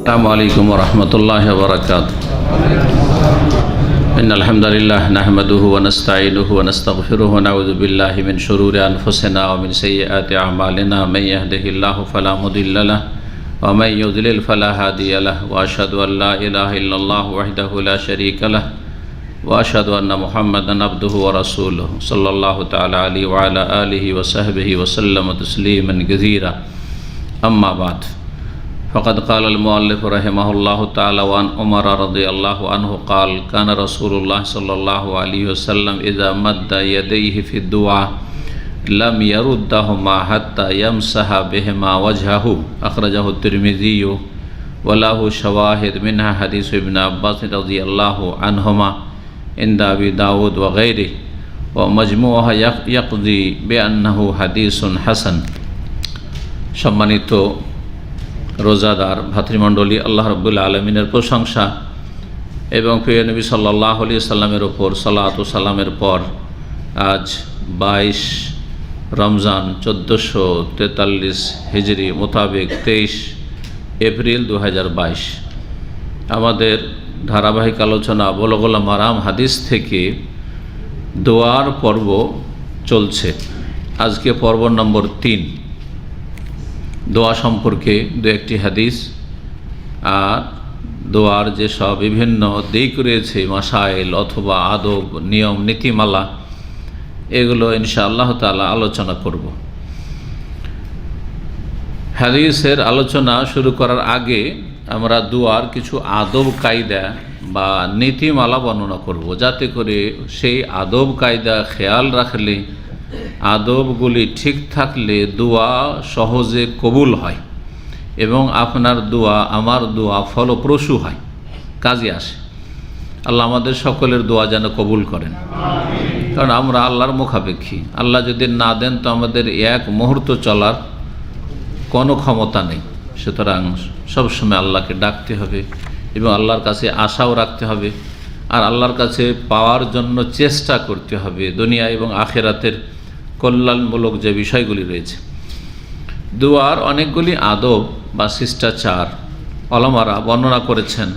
আসসালামু আলাইকুম ওয়া রাহমাতুল্লাহি ওয়া বারাকাতুহু। ইন্নাল হামদালিল্লাহ নাহমাদুহু ওয়া নাস্তাঈনুহু ওয়া নাস্তাগফিরুহু ওয়া নাউযু বিল্লাহি মিন শুরুরি আনফুসিনা ওয়া মিন সাইয়্যাতি আ'মালিনা মান ইয়াহদিহিল্লাহু ফালা মুদিল্লা লাহু ওয়া মান ইউদ্লিল ফালা হাদিয়া লাহু ওয়া আশহাদু আল লা ইলাহা ইল্লাল্লাহু ওয়াহদাহু লা শারীকা লাহু ওয়া আশহাদু আন্না মুহাম্মাদান আবদুহু ওয়া রাসূলুহু সাল্লাল্লাহু তাআলা আলাইহি ওয়া আলা আলিহি ওয়া সাহবিহি ওয়া সাল্লামা তাসলিমান কাসীরা। আম্মা বা'দ। फ़क़द क़ाल अल-मुअल्लिफ़ रहिमहुल्लाहु ताला व अन उमर रज़ियल्लाहु अन्हु क़ाल कान रसूलुल्लाह सल्लल्लाहु अलैहि वसल्लम इज़ा मद्दा यदैहि फ़ी दुआ लम यरुद्दहुमा हत्ता यमसहा बिहिमा वजहहु अख़रजहु तिर्मिज़ी व लहु शवाहिद मिनहा हदीस इब्न अब्बास रज़ियल्लाहु अन्हुमा इंद अबी दाऊद व गैरिही व मजमूहा यक़ज़ी बिअन्नहु हदीसुन हसन। सम्मानित রোজাদার ভাতৃমণ্ডলী, আল্লাহ রাব্বুল আলামিনের প্রশংসা এবং প্রিয় নবী সাল্লাল্লাহু আলাইহি সাল্লামের ওপর সালাত ও সালামের পর আজ 22 রমজান 1443 হিজরি মোতাবেক 23 এপ্রিল 2022 আমাদের ধারাবাহিক আলোচনা বুলুগুল মারাম হাদিস থেকে দোয়ার পর্ব চলছে। আজকে পর্ব নম্বর 3। দোয়া সম্পর্কে দু একটি হাদিস আর দোয়ার যেসব বিভিন্ন দিক রয়েছে, মাসাইল অথবা আদব, নিয়ম, নীতিমালা, এগুলো ইনশাআল্লাহ তাআলা আলোচনা করব। হাদিসের আলোচনা শুরু করার আগে আমরা দোয়ার কিছু আদব কায়দা বা নীতিমালা বর্ণনা করব, যাতে করে সেই আদব কায়দা খেয়াল রাখলে, আদবগুলি ঠিক থাকলে দোয়া সহজে কবুল হয় এবং আপনার দোয়া আমার দোয়া ফলপ্রসূ হয়, কাজে আসে। আল্লাহ আমাদের সকলের দোয়া যেন কবুল করেন, কারণ আমরা আল্লাহর মুখাপেক্ষী। আল্লাহ যদি না দেন তো আমাদের এক মুহূর্ত চলার কোনো ক্ষমতা নেই। সুতরাং সবসময় আল্লাহকে ডাকতে হবে এবং আল্লাহর কাছে আশাও রাখতে হবে, আর আল্লাহর কাছে পাওয়ার জন্য চেষ্টা করতে হবে। দুনিয়া এবং আখিরাতের কল্যাণমূলক যে বিষয়গুলি রয়েছে, দোয়ার অনেকগুলি আদব বা শিষ্টাচার ওলামারা বর্ণনা করেছেন।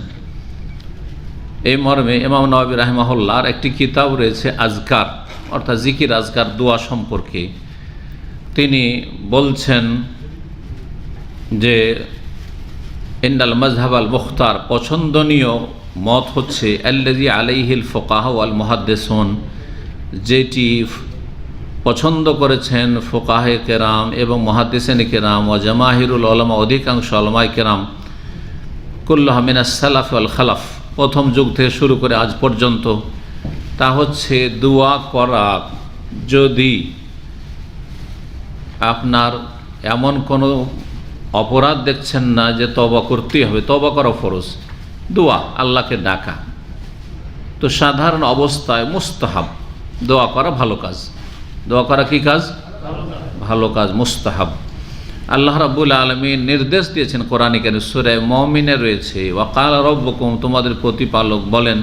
এই মর্মে ইমাম নওয়াবী রাহিমাহুল্লাহর একটি কিতাব রয়েছে আজকার, অর্থাৎ জিকির আজকার দোয়া সম্পর্কে। তিনি বলছেন যে ইন্নাল মাযহাব আল মুখতার, পছন্দনীয় মত হচ্ছে আল্লাযী আলাইহিল ফুকাহা ওয়াল মুহাদ্দিসুন, যেটি পছন্দ করেছেন ফুকাহে কেরাম এবং মুহাদ্দিসিনে কেরাম ও জামাহিরুল উলামা, অধিকাংশ উলামায়ে কেরাম, কুল্লুহা মিনাস সালাফ ওয়াল খালাফ, প্রথম যুগ থেকে শুরু করে আজ পর্যন্ত। তা হচ্ছে দোয়া করা যদি আপনার এমন কোনো অপরাধ দেখছেন না যে তওবা করতেই হবে, তওবা করা ফরজ, দোয়া আল্লাহকে ডাকা, তো সাধারণ অবস্থায় মুস্তাহাব। দোয়া করা ভালো কাজ। দোয়া করা কি কাজ? ভালো কাজ, মুস্তাহাব। আল্লাহ রাব্বুল আলামিন নির্দেশ দিয়েছেন কোরআনে কারীমে, সূরা মুমিনে রয়েছে, ওয়া ক্বালা রাব্বুকুম, তোমাদের প্রতিপালক বলেন,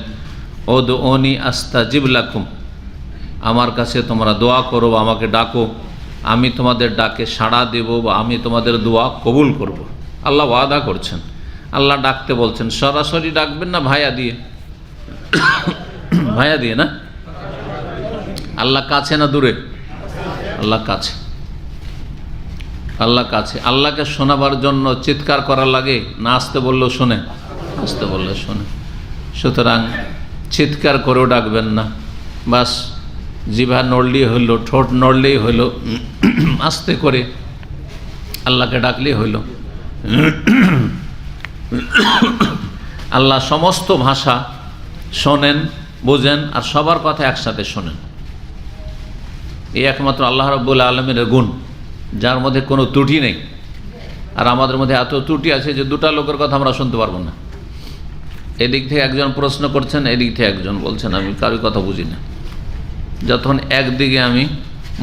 উদউনি আস্তাজিব লাকুম, আমার কাছে তোমরা দোয়া করো, আমাকে ডাকো, আমি তোমাদের ডাকে সাড়া দেব বা আমি তোমাদের দোয়া কবুল করব। আল্লাহ ওয়াদা করছেন। আল্লাহ ডাকতে বলছেন, সরাসরি ডাকবেন না ভাইয়া দিয়ে? ভাইয়া দিয়ে না। আল্লাহ কাছে না দূরে? আল্লাহ কাছে, আল্লাহ কাছে। আল্লাহকে শোনাবার জন্য চিৎকার করা লাগে না? আসতে বললেও শোনে, আসতে বললে শোনে। সুতরাং চিৎকার করেও ডাকবেন না, বাস জিভা নড়লেই হইল, ঠোঁট নড়লেই হইল, আস্তে করে আল্লাহকে ডাকলেই হইল। আল্লাহ সমস্ত ভাষা শোনেন, বোঝেন, আর সবার কথা একসাথে শোনেন। এই একমাত্র আল্লাহ রাব্বুল আলামিনের গুণ, যার মধ্যে কোনো ত্রুটি নেই। আর আমাদের মধ্যে এত ত্রুটি আছে যে দুটা লোকের কথা আমরা শুনতে পারবো না। এদিক থেকে একজন প্রশ্ন করছেন, এদিক থেকে একজন বলছেন, আমি কারোর কথা বুঝি না। যতক্ষণ একদিকে আমি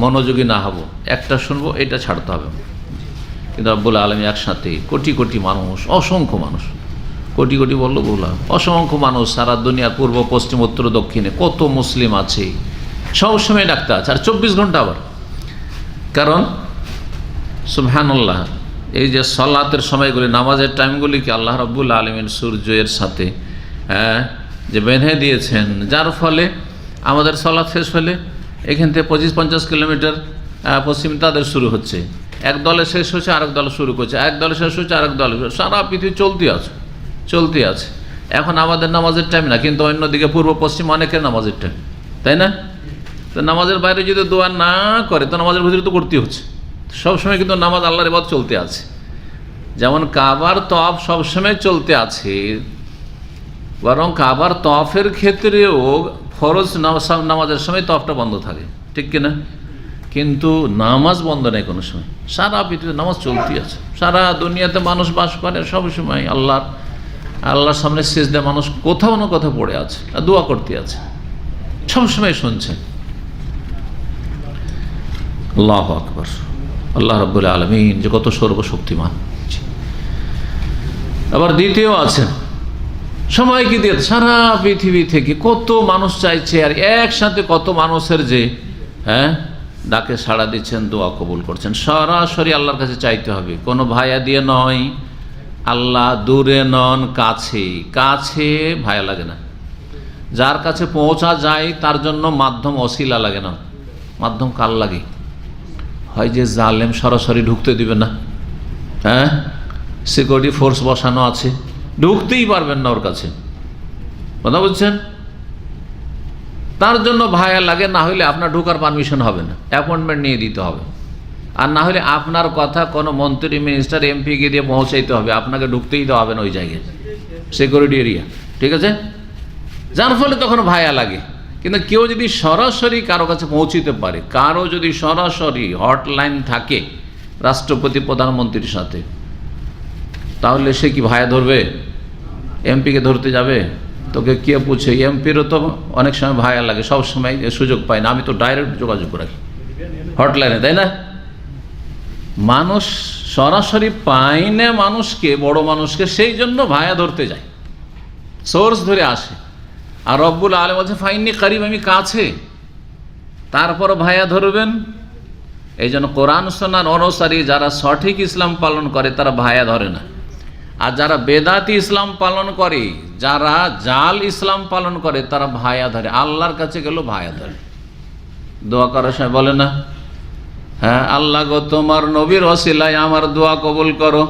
মনোযোগী না হব, একটা শুনবো, এটা ছাড়তে হবে। কিন্তু রাব্বুল আলামিন একসাথে কোটি কোটি মানুষ, অসংখ্য মানুষ, কোটি কোটি বললো ভুল হবে, অসংখ্য মানুষ সারা দুনিয়ার পূর্ব পশ্চিম উত্তর দক্ষিণে কত মুসলিম আছে, সবসময় ডাকতে আছে, আর 24 ঘন্টা আবার। কারণ সুবহানাল্লাহ, এই যে সলাতের সময়গুলি, নামাজের টাইমগুলিকে আল্লাহ রাব্বুল আলামিন সূর্যের সাথে যে বেঁধে দিয়েছেন, যার ফলে আমাদের সলাত শেষ হলে এখান থেকে 25-50 কিলোমিটার পশ্চিম তাদের শুরু হচ্ছে, এক দলে শেষ হচ্ছে আরেক দল শুরু করছে, এক দলে শেষ হচ্ছে আরেক দলে, সারা পৃথিবী চলতে আছে। এখন আমাদের নামাজের টাইম না, কিন্তু অন্যদিকে পূর্ব পশ্চিম অনেকের নামাজের টাইম, তাই না? তো নামাজের বাইরে যদি দোয়া না করে তো নামাজের ভিতরে তো করতেই হচ্ছে। সবসময় কিন্তু নামাজ আল্লাহর ইবাদত চলতে আছে। যেমন কাবার তওয়াফ সবসময় চলতে আছে, বরং কাবার তওয়াফের ক্ষেত্রেও ফরজ নামাজের সময় তওয়াফটা বন্ধ থাকে, ঠিক কিনা? কিন্তু নামাজ বন্ধ নেই কোনো সময়, সারা পৃথিবীতে নামাজ চলতেই আছে। সারা দুনিয়াতে মানুষ বাস করে, সবসময় আল্লাহর সামনে সিজদায় মানুষ কোথাও না কোথাও পড়ে আছে আর দোয়া করতে আছে, সবসময় শুনছে। আল্লাহু আকবার। আল্লাহ রাব্বুল আলামিন যে কত সর্বশক্তিমান। আবার দ্বিতীয় আছেন, সময়কে দিয়ে সারা পৃথিবী থেকে কত মানুষ চাইছে, আর একসাথে কত মানুষের যে ডাকে সাড়া দিচ্ছেন, দোয়া কবুল করছেন। সরাসরি আল্লাহর কাছে চাইতে হবে, কোনো ভায়া দিয়ে নয়। আল্লাহ দূরে নন, কাছে ভায়া লাগে না। যার কাছে পৌঁছা যায় তার জন্য মাধ্যম অসিলা লাগে না। মাধ্যম কার লাগে? হয় যে জালেম সরাসরি ঢুকতে দিবে না, সিকিউরিটি ফোর্স বসানো আছে, ঢুকতেই পারবেন না ওর কাছে, কথা বলছেন? তার জন্য ভায়া লাগে, না হলে আপনার ঢোকার পারমিশন হবে না, অ্যাপয়েন্টমেন্ট নিয়ে দিতে হবে। আর না হলে আপনার কথা কোনো মন্ত্রী, মিনিস্টার, এমপিকে দিয়ে পৌঁছাইতে হবে, আপনাকে ঢুকতেই তো হবে না ওই জায়গায়, সিকিউরিটি এরিয়া, ঠিক আছে? যার ফলে তখন ভায়া লাগে। কিন্তু কেউ যদি সরাসরি কারো কাছে পৌঁছিতে পারে, কারো যদি সরাসরি হটলাইন থাকে রাষ্ট্রপতি প্রধানমন্ত্রীর সাথে, তাহলে সে কি ভায়া ধরবে? এমপিকে ধরতে যাবে? তোকে কে পুছে? এমপিরও তো অনেক সময় ভায়া লাগে, সব সময় সুযোগ পায় না। আমি তো ডাইরেক্ট যোগাযোগ রাখি হটলাইনে, তাই না? মানুষ সরাসরি পায় না মানুষকে, বড় মানুষকে, সেই জন্য ভায়া ধরতে যায়, সোর্স ধরে আসে। আর রব্বুল আলামিন বলছে ফাইন্নি কারিব, আমি কাছে, তারপর ভায়া ধরবেন। এই জন্য কোরআন সুন্নাহর অনুসারী যারা সঠিক ইসলাম পালন করে তারা ভায়া ধরে না, আর যারা বেদাতি ইসলাম পালন করে, যারা জাল ইসলাম পালন করে, তারা ভায়া ধরে। আল্লাহর কাছে গেল ভায়া ধরে। দোয়া করার সময় বলে না, আল্লাহ গো তোমার নবীর ওসিলায় আমার দোয়া কবুল করো,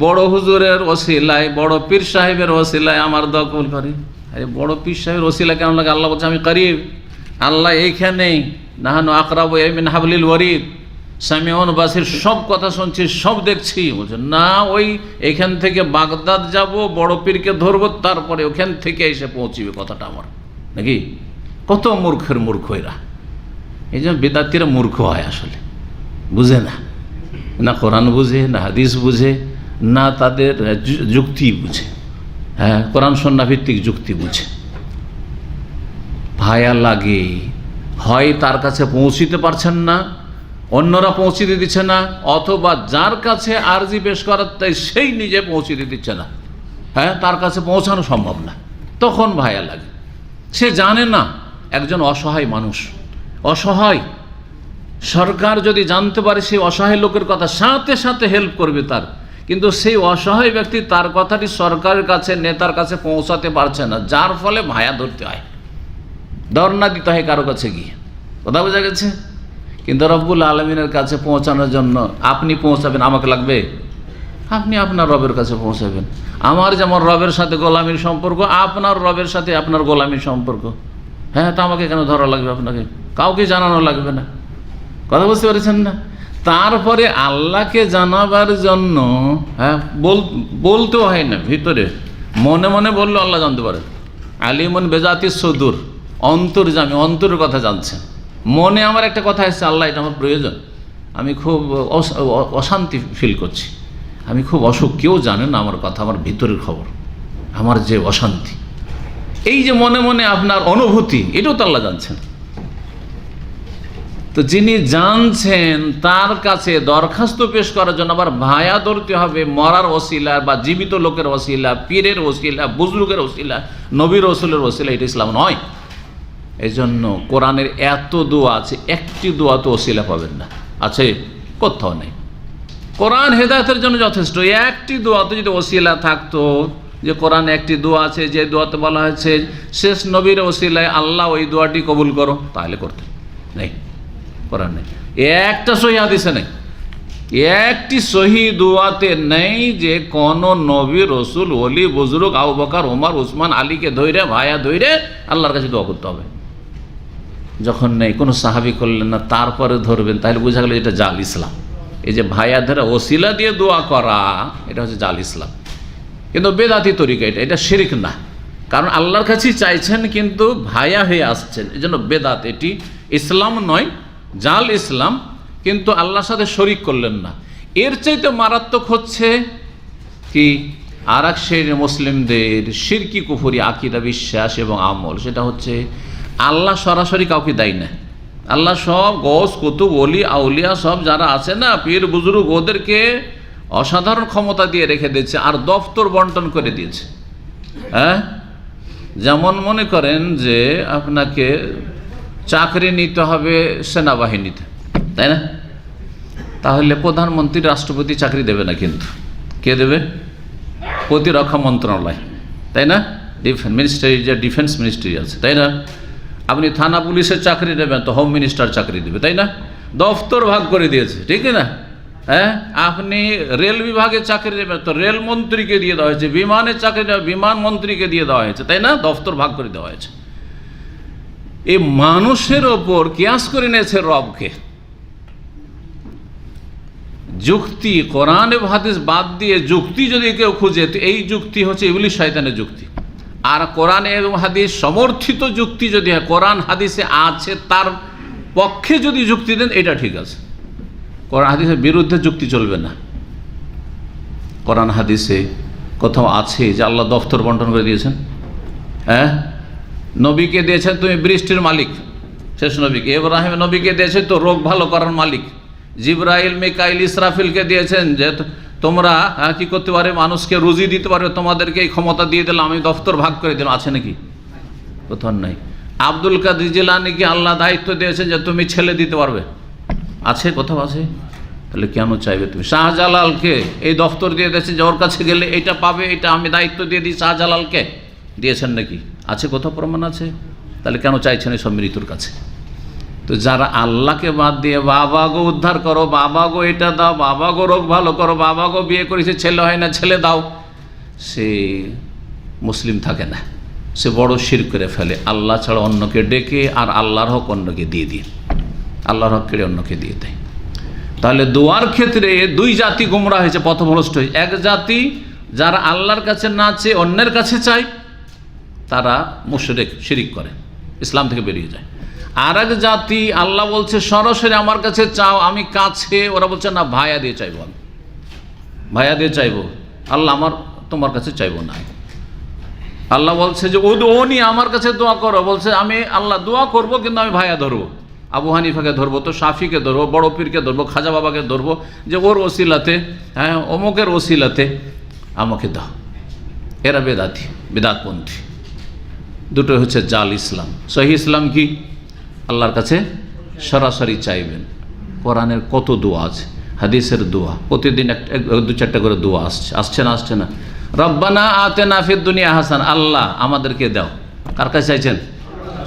বড় হুজুরের ওসিলায়, বড় পীর সাহেবের ওসিলায় আমার দোয়া কবুল করে। আরে বড় পীর সাহেবের ওসিলা কেমন লাগে? আল্লাহ বলছে আমি করিব, আল্লাহ এইখানেই, নাহানু আকরাবু মিন হাবলিল ওয়ারিদ, সামিউন বাসির, সব কথা শুনছি, সব দেখছি। বলছে না, ওই এখান থেকে বাগদাদ যাব, বড় পীরকে ধরবো, তারপরে ওখান থেকে এসে পৌঁছিবে কথাটা আমার, নাকি? কত মূর্খের মূর্খ এরা। এই জন্য বেদাতিরা মূর্খ হয়, আসলে বুঝে না কোরআন বুঝে, না হাদিস বুঝে, না তাদের যুক্তি বুঝে, কোরআন সুন্নাহ ভিত্তিক যুক্তি বুঝে। ভায়া লাগে, হয় তার কাছে পৌঁছিতে পারছেন না, অন্যরা পৌঁছিতে দিচ্ছে না, অথবা যার কাছে আরজি পেশ করার তাই সেই নিজে পৌঁছিতে দিচ্ছে না, তার কাছে পৌঁছানো সম্ভব না, তখন ভায়া লাগে। সে জানে না একজন অসহায় মানুষ, অসহায়। সরকার যদি জানতে পারে সেই অসহায় লোকের কথা, সাথে সাথে হেল্প করবে তার, কিন্তু সেই অসহায় ব্যক্তি তার কথাটি সরকারের কাছে, নেতার কাছে পৌঁছাতে পারছে না, যার ফলে ভায়া ধরতে হয়, ধর্ণা দিতে হয় কারো কাছে গিয়ে, কথা বোঝা গেছে? কিন্তু রব্বুল আলামিনের কাছে পৌঁছানোর জন্য আপনি পৌঁছাবেন, আমাকে লাগবে? আপনি আপনার রবের কাছে পৌঁছাবেন। আমার যেমন রবের সাথে গোলামির সম্পর্ক, আপনার রবের সাথে আপনার গোলামির সম্পর্ক। তা আমাকে কেন ধরা লাগবে? আপনাকে কাউকে জানানো লাগবে না, কথা বুঝতে পেরেছেন না? তারপরে আল্লাহকে জানাবার জন্য বলতেও হয় না, ভিতরে মনে মনে বললেও আল্লাহ জানতে পারে। আলিমুন বেজাতি সুদূর, অন্তর্যামী, অন্তরের কথা জানছেন। মনে আমার একটা কথা আসছে, আল্লাহ এটা আমার প্রয়োজন, আমি খুব অশান্তি ফিল করছি, আমি খুব অসুখ, কেউ জানে না আমার কথা, আমার ভিতরের খবর, আমার যে অশান্তি, এই যে মনে মনে আপনার অনুভূতি, এটাও তো আল্লাহ জানছেন। তো যিনি জানছেন তার কাছে দরখাস্ত পেশ করার জন্য আবার ভায়া ধরতে হবে, মরার ওসিলা বা জীবিত লোকের ওসিলা, পীরের ওসিলা, বুজরুগের ওসিলা, নবীর রসুলের ওসিলা, এটা ইসলাম নয়। এই জন্য কোরআনের এত দোয়া আছে, একটি দোয়া তো ওসিলা পাবেন না, আছে? কোথাও নেই। কোরআন হেদায়েতের জন্য যথেষ্ট। একটি দোয়াতে যদি ওসিলা থাকতো, যে কোরআনে একটি দোয়া আছে যে দোয়াতে বলা হয়েছে শেষ নবীর ওসিলায় আল্লাহ ওই দোয়াটি কবুল করো, তাহলে করতে নেই, কোরআন নেই। একটা সহিহ হাদিসে নেই, একটি সহিহ দোয়াতে নেই যে কোন নবী, রসুল, ওলি, বুজুর্গ, আবু বকর, ওমর, উসমান, আলীকে ধৈরে, ভাইয়া ধৈরে আল্লাহর কাছে দোয়া করতে হবে। যখন নেই, কোনো সাহাবী করলেন না, তারপরে ধরবেন, তাহলে বোঝা গেল এটা জাল ইসলাম। এই যে ভাইয়া ধরে ওসিলা দিয়ে দোয়া করা, এটা হচ্ছে জাল ইসলাম। কিন্তু বেদাতি তরিকা, এটা শিরক না, কারণ আল্লাহর কাছেই চাইছেন কিন্তু ভাইয়া হয়ে আসছেন, এই জন্য বেদাত। এটি ইসলাম নয়, জাল ইসলাম, কিন্তু আল্লাহর সাথে শরিক করলেন না। এর চাইতে মারাত্মক হচ্ছে কি আর এক শ্রেণীর মুসলিমদের শিরকি কুফরি আকীদা, বিশ্বাস এবং আমল, সেটা হচ্ছে আল্লাহ সরাসরি কাউকে দেয় না। আল্লাহ সব গৌস, কুতুব, ওলি, আউলিয়া সব যারা আছে না, পীর বুজুর্গ, ওদেরকে অসাধারণ ক্ষমতা দিয়ে রেখে দিয়েছে আর দফতর বন্টন করে দিয়েছে। হ্যাঁ, যেমন মনে করেন যে আপনাকে চাকরি নিতে হবে সেনাবাহিনীতে, তাই না? তাহলে প্রধানমন্ত্রী, রাষ্ট্রপতি চাকরি দেবে না, কিন্তু কে দেবে? প্রতিরক্ষা মন্ত্রণালয়, তাই না? মিনিস্ট্রি, যে ডিফেন্স মিনিস্ট্রি আছে, তাই না? আপনি থানা পুলিশের চাকরি নেবেন তো হোম মিনিস্টার চাকরি দেবে, তাই না? দফতর ভাগ করে দিয়েছে, ঠিক না? হ্যাঁ, আপনি রেল বিভাগে চাকরি নেবেন তো রেল মন্ত্রীকে দিয়ে দেওয়া হয়েছে, বিমানের চাকরি নেবে বিমান মন্ত্রীকে দিয়ে দেওয়া হয়েছে, তাই না? দফতর ভাগ করে দেওয়া হয়েছে। এই মানুষের ওপর কিয়াস করে নিয়েছে রবকে। যুক্তি, কোরআন এবং হাদিস বাদ দিয়ে যুক্তি যদি কেউ খুঁজে, তো এই যুক্তি হচ্ছে ইবলিস শয়তানের যুক্তি। আর কোরআন এবং হাদিস সমর্থিত যুক্তি যদি হয়, কোরআন হাদিসে আছে তার পক্ষে যদি যুক্তি দেন, এটা ঠিক আছে। কোরআন হাদিসের বিরুদ্ধে যুক্তি চলবে না। কোরআন হাদিসে কোথাও আছে যে আল্লাহ দফতর বন্টন করে দিয়েছেন? হ্যাঁ, নবীকে দিয়েছেন তুমি বৃষ্টির মালিক, শেষ নবীকে। ইব্রাহিম নবীকে দিয়েছে তো রোগ ভালো করার মালিক। জিবরাইল, মিকাইল, ইসরাফিলকে দিয়েছেন যে তোমরা কি করতে পারে, মানুষকে রুজি দিতে পারবে, তোমাদেরকে এই ক্ষমতা দিয়ে দিলাম, আমি দফতর ভাগ করে দিলাম। আছে নাকি? কোথাও নাই। আব্দুল কাদের জিলানীকে আল্লাহ দায়িত্ব দিয়েছেন যে তুমি ছেলে দিতে পারবে, আছে? কোথাও আছে? তাহলে কেন চাইবে তুমি? শাহজালালকে এই দফতর দিয়ে দিয়েছে যে ওর কাছে গেলে এটা পাবে, এটা আমি দায়িত্ব দিয়ে দিই, শাহজালালকে দিয়েছেন নাকি? আছে? কোথাও প্রমাণ আছে? তাহলে কেন চাইছেন এই সব মৃত্যুর কাছে? তো যারা আল্লাহকে বাদ দিয়ে বাবা গো উদ্ধার করো, বাবা গো এটা দাও, বাবা গো রোগ ভালো করো, বাবা গো বিয়ে করেছে ছেলে হয় না ছেলে দাও, সে মুসলিম থাকে না, সে বড় শিরক করে ফেলে। আল্লাহ ছাড়া অন্যকে ডেকে আর আল্লাহর হক অন্যকে দিয়ে দিয়ে, আল্লাহর হক কেড়ে অন্যকে দিয়ে দেয়। তাহলে দোয়ার ক্ষেত্রে দুই জাতি গুমরা হয়েছে, পথভ্রষ্ট হয়েছে। এক জাতি যারা আল্লাহর কাছে না চেয়ে অন্যের কাছে চায়, তারা মুশরিক, শিরিক করে, ইসলাম থেকে বেরিয়ে যায়। আর এক জাতি আল্লাহ বলছে সরাসরি আমার কাছে চাও, আমি কাছে, ওরা বলছে না ভাইয়া দিয়ে চাইবো, আমি ভাইয়া দিয়ে চাইবো, আল্লাহ আমার তোমার কাছে চাইবো না। আল্লাহ বলছে যে ও নিয়ে আমার কাছে দোয়া করো, বলছে আমি আল্লাহ দোয়া করবো কিন্তু আমি ভাইয়া ধরবো, আবু হানিফাকে ধরবো, তো শাফিকে ধরবো, বড় পীরকে ধরবো, খাজা বাবাকে ধরবো, যে ওর ওসিলাতে, হ্যাঁ অমুকের ওসিলাতে আমাকে দাও। এরা বেদাতি, বেদাতপন্থী। দুটো হচ্ছে জাল ইসলাম। সহি ইসলাম কি? আল্লাহর কাছে সরাসরি চাইবেন। কোরআনের কত দোয়া আছে, হাদিসের দোয়া, প্রতিদিন দু চারটা করে দোয়া আসছে না? আসছে না? রব্বানা আতেনা ফিদ দুনিয়া হাসান, আল্লাহ আমাদেরকে দাও। কার কাছে চাইছেন?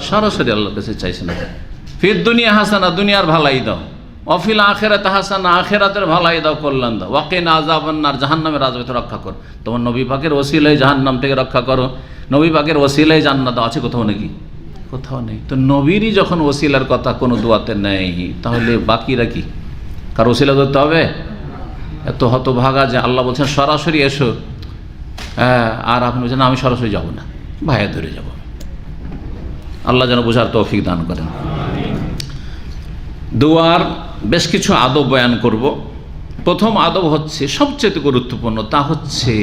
সরাসরি আল্লাহর কাছে চাইছেন। ফিদ দুনিয়া হাসানা, দুনিয়ার ভালাই দাও। অফিল আখেরাত হাসানা, আখেরাতের ভালাই দাও, কল্যাণ দাও। ওয়াকিনা আযাবান্নার, জাহান্নামের আযাব থেকে রক্ষা করো। তোমার নবী পাকের ওসিলায় জাহান্নাম থেকে রক্ষা করো, নবী পাকের ওসিলায় জান্নাত দাও। আছে কোথাও নাকি? কোথাও নেই। তো নবীরই যখন ওসিলার কথা কোনো দোয়াতে নেই, তাহলে বাকিরা কি? কার ওসিলা ধরতে হবে? এত হতভাগা যে আল্লাহ বলছেন সরাসরি এসো, হ্যাঁ, আর আপনি বলছেন আমি সরাসরি যাব না, ভাইয়া ধরে যাব। আল্লাহ যেন বোঝার তৌফিক দান করেন। দোয়ার বেশ কিছু আদব বয়ান করব। প্রথম আদব হচ্ছে সবচেয়ে গুরুত্বপূর্ণ, তা হচ্ছে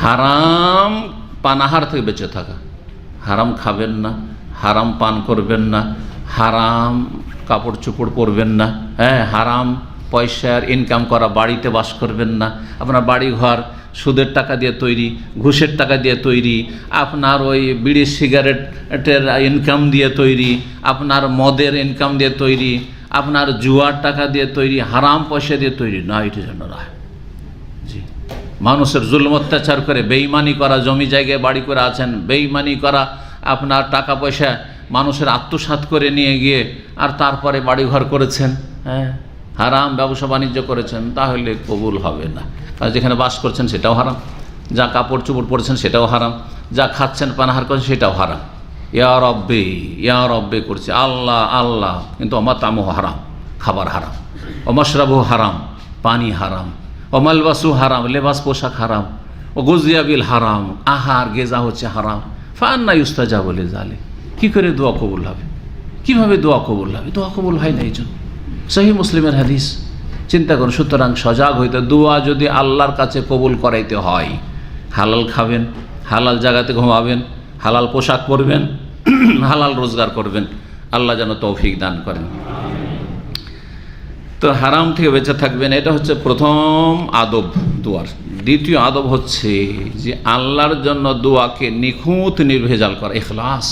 হারাম পানাহার থেকে বেঁচে থাকা। হারাম খাবেন না, হারাম পান করবেন না, হারাম কাপড় চোপড় পরবেন না, হ্যাঁ, হারাম পয়সার ইনকাম করা বাড়িতে বাস করবেন না। আপনার বাড়ি ঘর সুদের টাকা দিয়ে তৈরি, ঘুষের টাকা দিয়ে তৈরি, আপনার ওই বিড়ি সিগারেটের ইনকাম দিয়ে তৈরি, আপনার মদের ইনকাম দিয়ে তৈরি, আপনার জুয়ার টাকা দিয়ে তৈরি, হারাম পয়সা দিয়ে তৈরি না, এটা যেন নয়। জি, মানুষের জুলম অত্যাচার করে বেইমানি করা, জমি জায়গায় বাড়ি করে আছেন, বেইমানি করা, আপনার টাকা পয়সা মানুষের আত্মসাৎ করে নিয়ে গিয়ে আর তারপরে বাড়িঘর করেছেন, হ্যাঁ, হারাম ব্যবসা বাণিজ্য করেছেন, তাহলে কবুল হবে না। আর যেখানে বাস করছেন সেটাও হারাম, যা কাপড় চোপড় পরেছেন সেটাও হারাম, যা খাচ্ছেন পানাহার করছেন সেটাও হারাম। ইয়া রব্বে করছে আল্লাহ আল্লাহ, কিন্তু অমাতামু হারাম, খাবার হারাম, অমশরাবু হারাম, পানি হারাম, অমালবাসু হারাম, লেবাস পোশাক হারাম, ও গুজিয়াবিল হারাম, আহার গেজা হচ্ছে হারাম। ফান্না ইউস্তাজাবু লিযালিক, কি করে দোয়া কবুল হবে? কিভাবে দোয়া কবুল হবে? দোয়া কবুল হয় না। এই জন্য সহিহ মুসলিমের হাদিস, চিন্তা করুন। সুতরাং সজাগ হইতে, দোয়া যদি আল্লাহর কাছে কবুল করাইতে হয়, হালাল খাবেন, হালাল জায়গাতে ঘুমাবেন, হালাল পোশাক পরবেন, হালাল রোজগার করবেন। আল্লাহ যেন তৌফিক দান করেন। তো হারাম থেকে বেঁচে থাকবেন, এটা হচ্ছে প্রথম আদব দোয়ার। দ্বিতীয় আদব হচ্ছে যে আল্লাহর জন্য দোয়াকে নিখুঁত নির্ভেজাল করা, ইখলাস,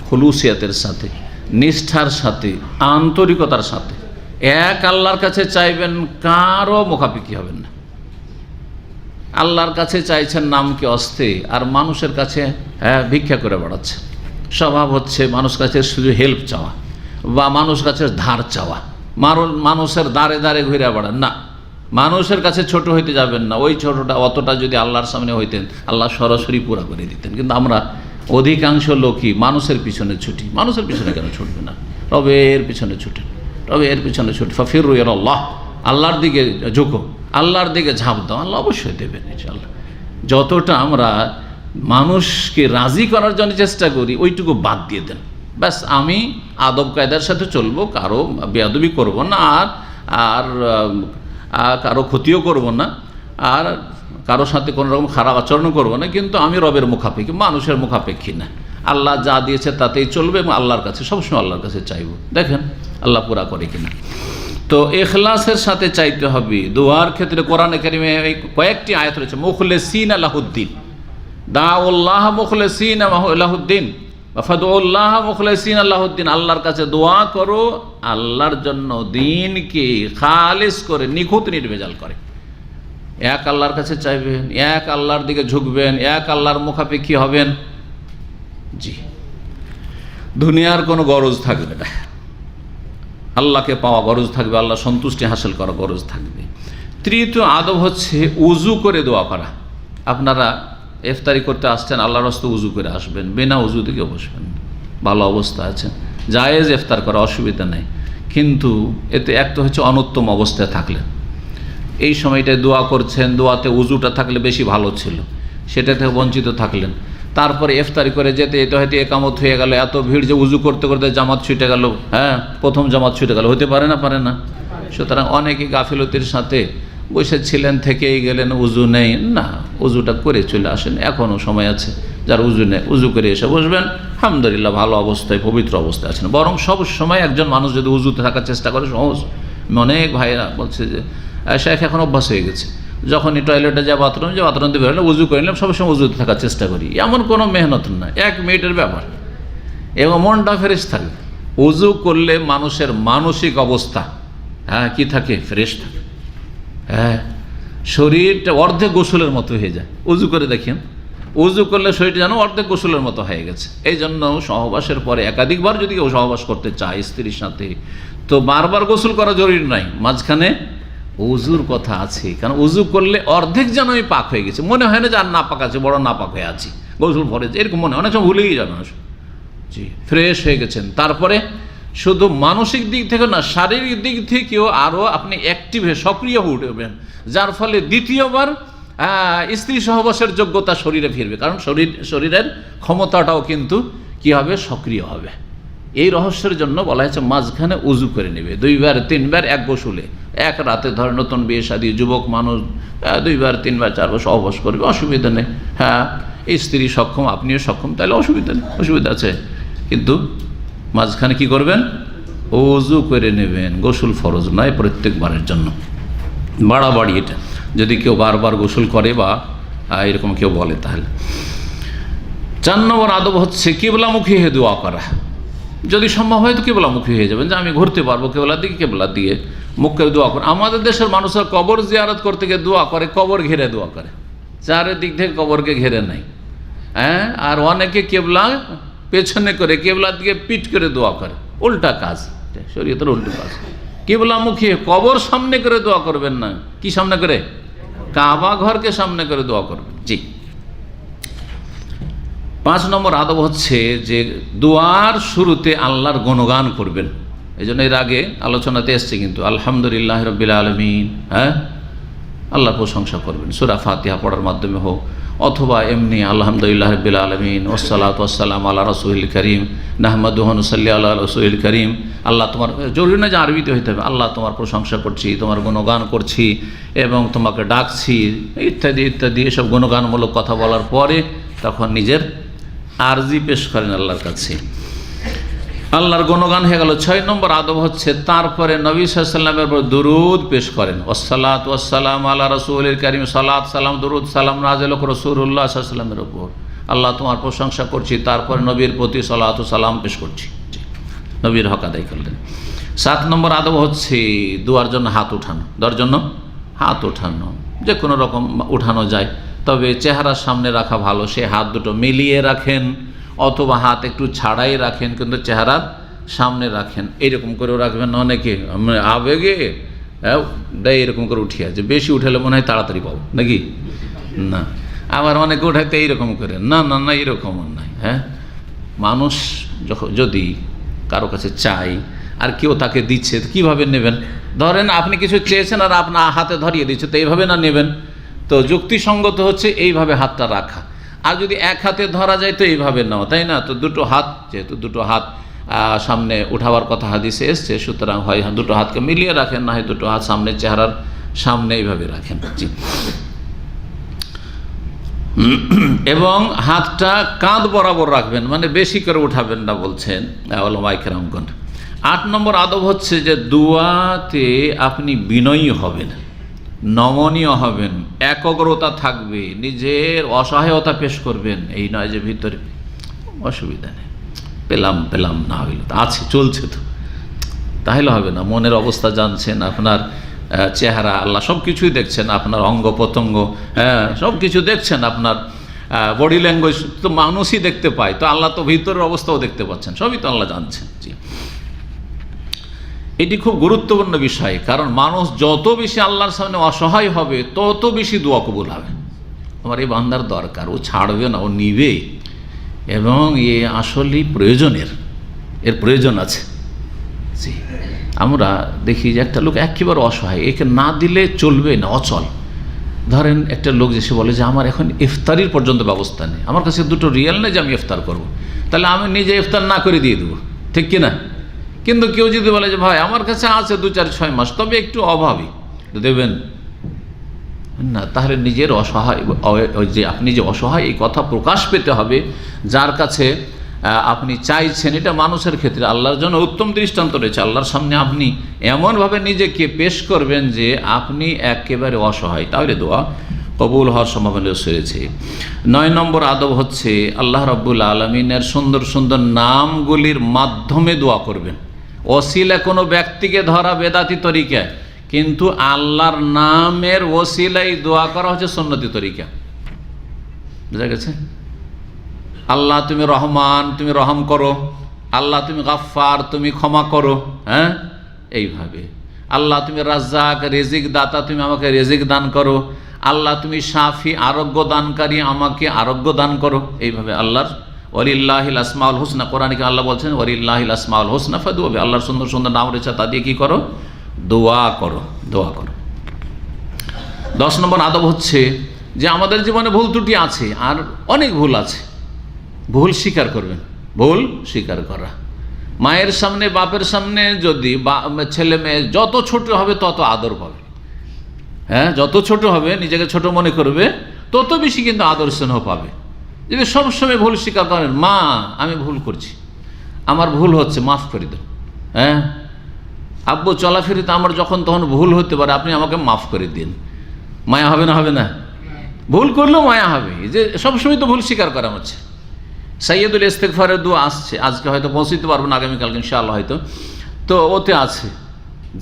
খুলুসিয়াতের সাথে, নিষ্ঠার সাথে, আন্তরিকতার সাথে এক আল্লাহর কাছে চাইবেন, কারও মুখাপিকি হবেন না। আল্লাহর কাছে চাইছেন নামকে অস্তে, আর মানুষের কাছে ভিক্ষা করে বেড়াচ্ছে। স্বভাব হচ্ছে মানুষ কাছে শুধু হেল্প চাওয়া বা মানুষ কাছে ধার চাওয়া, মানুষের দ্বারে দ্বারে ঘুরে বেড়ান না। মানুষের কাছে ছোট হইতে যাবেন না। ওই ছোটটা অতটা যদি আল্লাহর সামনে হইতেন, আল্লাহ সরাসরি পুরা করে দিতেন। কিন্তু আমরা অধিকাংশ লোকই মানুষের পিছনে ছুটি। মানুষের পিছনে কেন ছুটবে না? রবের পিছনে ছুটে, রবের পিছনে ছুটে। ফাফিরু ইলাল্লাহ, আল্লাহর দিকে ঝুঁকো, আল্লাহর দিকে ঝাঁপ দাও, আল্লাহ অবশ্যই দেবেন ইনশাআল্লাহ। যতটা আমরা মানুষকে রাজি করার জন্য চেষ্টা করি, ওইটুকু বাদ দিয়ে দেন। ব্যাস আমি আদব কায়দার সাথে চলবো, কারো বেয়াদবি করব না, আর কারো ক্ষতিও করব না, আর কারো সাথে কোনো রকম খারাপ আচরণ করব না, কিন্তু আমি রবের মুখাপেক্ষী, মানুষের মুখাপেক্ষী না। আল্লাহ যা দিয়েছে তাতেই চলবে এবং আল্লাহর কাছে সবসময় আল্লাহর কাছে চাইব। দেখেন আল্লাহ পুরা করে কিনা। তো ইখলাসের সাথে চাইতে হবে দোয়ার ক্ষেত্রে। কোরআনে কারিমে এই কয়েকটি আয়াত রয়েছে, মুখলিসিন লাহুদ্দিন, দাউল্লাহ মুখলিসিন লাহুদ্দিন, ফাদউল্লাহ মুখলিসিন লাহুদ্দিন। আল্লাহর কাছে দোয়া করো, আল্লাহর জন্য দিনকে খালিস করে, নিখুঁত নির্ভেজাল করে। এক আল্লাহর কাছে চাইবেন, এক আল্লাহর দিকে ঝুঁকবেন, এক আল্লাহর মুখাপেক্ষী হবেন। জি, দুনিয়ার কোনো গরজ থাকবে না, আল্লাহকে পাওয়া গরজ থাকবে, আল্লাহ সন্তুষ্টি হাসিল করা গরজ থাকবে। তৃতীয় আদব হচ্ছে উজু করে দোয়া করা। আপনারা ইফতারি করতে আসছেন, আল্লাহর রাস্তে উজু করে আসবেন, বিনা উজু থেকে বসবেন। ভালো অবস্থা আছেন, জায়েজ ইফতার করা, অসুবিধা নেই। কিন্তু এতে একটা হচ্ছে অনুত্তম অবস্থায় থাকলেন, এই সময়টায় দোয়া করছেন, দোয়াতে উজুটা থাকলে বেশি ভালো ছিল, সেটা থেকে বঞ্চিত থাকলেন। তারপরে ইফতারি করে যেতে যেতে হয়তো একামত হয়ে গেল, এত ভিড় যে উজু করতে করতে জামাত ছুটে গেল, প্রথম জামাত ছুটে গেল, হতে পারে না, পারে না। সুতরাং অনেকে গাফিলতির সাথে বসেছিলেন, থেকেই গেলেন, উজু নেই, না, উজুটা করে চলে আসেন, এখনও সময় আছে। যার উজু নেই, উজু করে এসে বসবেন, আলহামদুলিল্লাহ ভালো অবস্থায়, পবিত্র অবস্থায় আছেন। বরং সব সময় একজন মানুষ যদি উজুতে থাকার চেষ্টা করে, সহজ। অনেক ভাইরা বলছে যে শেখ এখন অভ্যাস হয়ে গেছে, যখনই টয়লেটে যায়, বাথরুম দিয়ে বেরোলে উজু করে নিলাম, সবসময় উজুতে থাকার চেষ্টা করি। এমন কোনো মেহনত না, 1 মিনিটের ব্যাপার, এবং মনটা ফ্রেশ থাকে। উজু করলে মানুষের মানসিক অবস্থা কি থাকে? ফ্রেশ থাকে। শরীরটা অর্ধেক গোসলের মতো হয়ে যায়। উজু করে দেখেন, উজু করলে শরীরটা যেন অর্ধেক গোসলের মতো হয়ে গেছে। এই জন্য সহবাসের পরে একাধিকবার যদি কেউ সহবাস করতে চায় স্ত্রীর সাথে, তো বারবার গোসল করা জরুরি নয়, মাঝখানে উজুর কথা আছে। কারণ উজু করলে অর্ধেক যেন আমি পাক হয়ে গেছে, মনে হয় না যে আর না পাক আছে, বড় না পাক হয়ে আছি, গোসল ভরে এরকম মনে হয়, অনেক সময় ভুলেই যাবে মানুষ। জি, ফ্রেশ হয়ে গেছেন। তারপরে শুধু মানসিক দিক থেকে না, শারীরিক দিক থেকেও আরও আপনি অ্যাক্টিভ হয়ে সক্রিয় হয়ে উঠবেন, যার ফলে দ্বিতীয়বার স্ত্রী সহবাসের যোগ্যতা শরীরে ফিরবে। কারণ শরীরের ক্ষমতাটাও কিন্তু কী হবে? সক্রিয় হবে। এই রহস্যের জন্য বলা হয়েছে মাঝখানে উজু করে নেবে 2বার 3বার এক গোসলে। এক রাতে ধরে নতুন বিয়ে শাদী যুবক মানুষ 2বার 3বার 4বার সহবাস করবে, অসুবিধা নেই। স্ত্রী সক্ষম, আপনিও সক্ষম, তাহলে অসুবিধা নেই, অসুবিধা আছে। কিন্তু মাঝখানে কি করবেন? উজু করে নেবেন। গোসল ফরজ নয় প্রত্যেকবারের জন্য, বাড়াবাড়ি এটা যদি কেউ বারবার গোসল করে বা এরকম কেউ বলে। তাহলে 4 নম্বর আদব হচ্ছে কিবলামুখী হয়ে দোয়া করা। যদি সম্ভব হয় তো কেবলামুখী হয়ে যাবেন, যে আমি ঘুরতে পারবো কেবলার দিকে, কেবলার দিয়ে মুখ করে দোয়া করুন। আমাদের দেশের মানুষরা কবর জিয়ারত করতে গিয়ে দোয়া করে, কবর ঘিরে দোয়া করে, চারিদিক থেকে কবরকে ঘিরে নেয়। হ্যাঁ, আর অনেকে কেবলা পেছনে করে, কেবলার দিকে পিঠ করে দোয়া করে, উল্টা কাজ, শরীয়তের উল্টো কাজ। কেবলামুখী কবর সামনে করে দোয়া করবেন না, কি সামনে করে? কাবা ঘরকে সামনে করে দোয়া করবেন। জি। 5 নম্বর আদব হচ্ছে যে দোয়ার শুরুতে আল্লাহর গুণগান করবেন। এই জন্য এর আগে আলোচনাতে এসছে কিন্তু আলহামদুলিল্লাহ রাব্বিল আলামিন, হ্যাঁ, আল্লাহর প্রশংসা করবেন সূরা ফাতিহা পড়ার মাধ্যমে হোক, অথবা এমনি আলহামদুলিল্লাহ রাব্বিল আলামিন ওয়াসসালাতু ওয়াসসালামু আলা রাসূলিল কারীম নাহমাদুহু ওয়া নুসাল্লি আলা রাসূলিল কারীম। আল্লাহ তোমার, জরুরি না যে আরবিতে হইতে হবে, আল্লাহ তোমার প্রশংসা করছি, তোমার গুণগান করছি এবং তোমাকে ডাকছি, ইত্যাদি ইত্যাদি এসব গুণগানমূলক কথা বলার পরে তখন নিজের আরজি পেশ করেন আল্লাহর কাছে। আল্লাহর গুণগান হয়ে গেল। 6 নম্বর আদব হচ্ছে তারপরে নবী সাল্লাল্লাহু আলাইহি ওয়াসাল্লামের উপর দুরূদ পেশ করেন। ওয়াসসালাতু ওয়াসসালামু আলা রাসূলিল কারীম, সালাত সালাম দুরূদ সালাম নাযিল হোক রাসূলুল্লাহ সাল্লাল্লাহু আলাইহি ওয়াসাল্লামের উপর। আল্লাহ তোমার প্রশংসা করছি, তারপরে নবীর প্রতি সালাত ও সালাম পেশ করছি, নবীর হক আদায় করলেন। 7 নম্বর আদব হচ্ছে দোয়ার জন্য হাত উঠানো, দোয়ার জন্য হাত উঠানো, যে কোনো রকম উঠানো যায়, তবে চেহারার সামনে রাখা ভালো। সে হাত দুটো মিলিয়ে রাখেন অথবা হাত একটু ছাড়াই রাখেন, কিন্তু চেহারার সামনে রাখেন। এইরকম করেও রাখবেন, অনেকে আবেগে দেয় এরকম করে উঠিয়ে আছে, বেশি উঠালে মনে হয় তাড়াতাড়ি পাবো নাকি, না। আবার অনেকে উঠাইতে এইরকম করে, না না না, এরকমও নাই। হ্যাঁ, মানুষ যদি কারো কাছে চাই আর কেউ তাকে দিচ্ছে, কীভাবে নেবেন? ধরেন আপনি কিছু চেয়েছেন আর আপনার হাতে ধরিয়ে দিচ্ছে, তো এইভাবে না নেবেন। তো যুক্তিসঙ্গত হচ্ছে এইভাবে হাতটা রাখা। আর যদি এক হাতে ধরা যায় তো এইভাবে নাও, তাই না? তো দুটো হাত, যেহেতু দুটো হাত সামনে উঠাবার কথা হাদিসে এসছে, সুতরাং হয় দুটো হাতকে মিলিয়ে রাখেন, না হয় দুটো হাত সামনে চেহারার সামনে এইভাবে রাখেন। জি। এবং হাতটা কাঁধ বরাবর রাখবেন, মানে বেশি করে উঠাবেন না বলছেন ওলামায়ে কেরামগণ। 8 নম্বর আদব হচ্ছে যে দোয়াতে আপনি বিনয়ী হবেন, নমনীয় হবেন, একগ্রতা থাকবে, নিজের অসহায়তা পেশ করবেন। এই নয় যে ভিতরে অসুবিধা নেই, পেলাম না হইল, আছে, চলছে, তো তাহলে হবে না। মনের অবস্থা জানছেন, আপনার চেহারা, আল্লাহ সব কিছুই দেখছেন, আপনার অঙ্গ প্রত্যঙ্গ, হ্যাঁ, সব কিছু দেখছেন, আপনার বডি ল্যাঙ্গুয়েজ তো মানুষই দেখতে পায়, তো আল্লাহ তো ভিতরের অবস্থাও দেখতে পাচ্ছেন, সবই তো আল্লাহ জানছেন। জি। এটি খুব গুরুত্বপূর্ণ বিষয়, কারণ মানুষ যত বেশি আল্লাহর সামনে অসহায় হবে তত বেশি দোয়া কবুল হবে। আমার এই বান্দার দরকার, ও ছাড়বে না, ও নিবে, এবং এ আসলেই প্রয়োজনের, এর প্রয়োজন আছে। জি। আমরা দেখি যে একটা লোক একেবারে অসহায়, একে না দিলে চলবে না, অচল। ধরেন একটা লোক যে সে বলে যে আমার এখন ইফতারির পর্যন্ত ব্যবস্থা নেই, আমার কাছে দুটো রিয়াল নেই যে আমি ইফতার করব, তাহলে আমি নিজে ইফতার না করে দিয়ে দেবো, ঠিক কিনা? কিন্তু কেউ যদি বলে যে ভাই আমার কাছে আছে 2-4-6 মাস, তবে একটু অভাবী, দেবেন না, তাহলে নিজের অসহায়, যে আপনি যে অসহায় এই কথা প্রকাশ পেতে হবে। যার কাছে আপনি চাইছেন, এটা মানুষের ক্ষেত্রে আল্লাহর জন্য উত্তম দৃষ্টান্ত রয়েছে। আল্লাহর সামনে আপনি এমনভাবে নিজেকে পেশ করবেন যে আপনি একেবারে অসহায়, তাহলে দোয়া কবুল হওয়ার সম্ভাবনা রয়েছে। 9 নম্বর আদব হচ্ছে আল্লাহ রাব্বুল আলামিনের সুন্দর সুন্দর নামগুলির মাধ্যমে দোয়া করবেন। ওসিলা কোনো ব্যক্তিকে ধরা বেদাতি তরিকা, কিন্তু আল্লাহর নামের ওসিলাই দোয়া করা হচ্ছে সুন্নতি তরিকা। বুঝা গেছে? আল্লাহ তুমি রহমান, তুমি রহম করো। আল্লাহ তুমি গাফফার, তুমি ক্ষমা করো। হ্যাঁ, এইভাবে। আল্লাহ তুমি রাজ্জাক, রিজিক দাতা, তুমি আমাকে রিজিক দান করো। আল্লাহ তুমি শাফি, আরোগ্য দানকারী, আমাকে আরোগ্য দান করো। এইভাবে আল্লাহর ওয়ালিল্লাহিল আসমাউল হুসনা, কোরআনে আল্লাহ বলছেন ওয়ালিল্লাহিল আসমাউল হুসনা ফাদউ বিহা, আল্লাহর সুন্দর সুন্দর নাম রয়েছে, তা দিয়ে কী করো? দোয়া করো, দোয়া করো। 10 নম্বর আদব হচ্ছে যে আমাদের জীবনে ভুল ত্রুটি আছে, আর অনেক ভুল আছে, ভুল স্বীকার করবেন, ভুল স্বীকার করা। মায়ের সামনে, বাপের সামনে যদি ছেলে মেয়ে যত ছোট হবে তত আদর পাবে। হ্যাঁ, যত ছোট হবে, নিজেকে ছোট মনে করবে, তত বেশি কিন্তু আদর স্নেহ পাবে। যদি সবসময় ভুল স্বীকার করেন, মা আমি ভুল করছি, আমার ভুল হচ্ছে, মাফ করে দেন। হ্যাঁ, আব্বু চলাফেরিতে আমার যখন তখন ভুল হতে পারে, আপনি আমাকে মাফ করে দিন। মায়া হবে না? হবে না? ভুল করলেও মায়া হবে, যে সবসময় তো ভুল স্বীকার করা হচ্ছে। সাইয়্যিদুল ইস্তিগফারের দোয়া আসছে, আজকে হয়তো পৌঁছতে পারবো না, আগামীকালকে ইনশাআল্লাহ হয়তো। তো ওতে আছে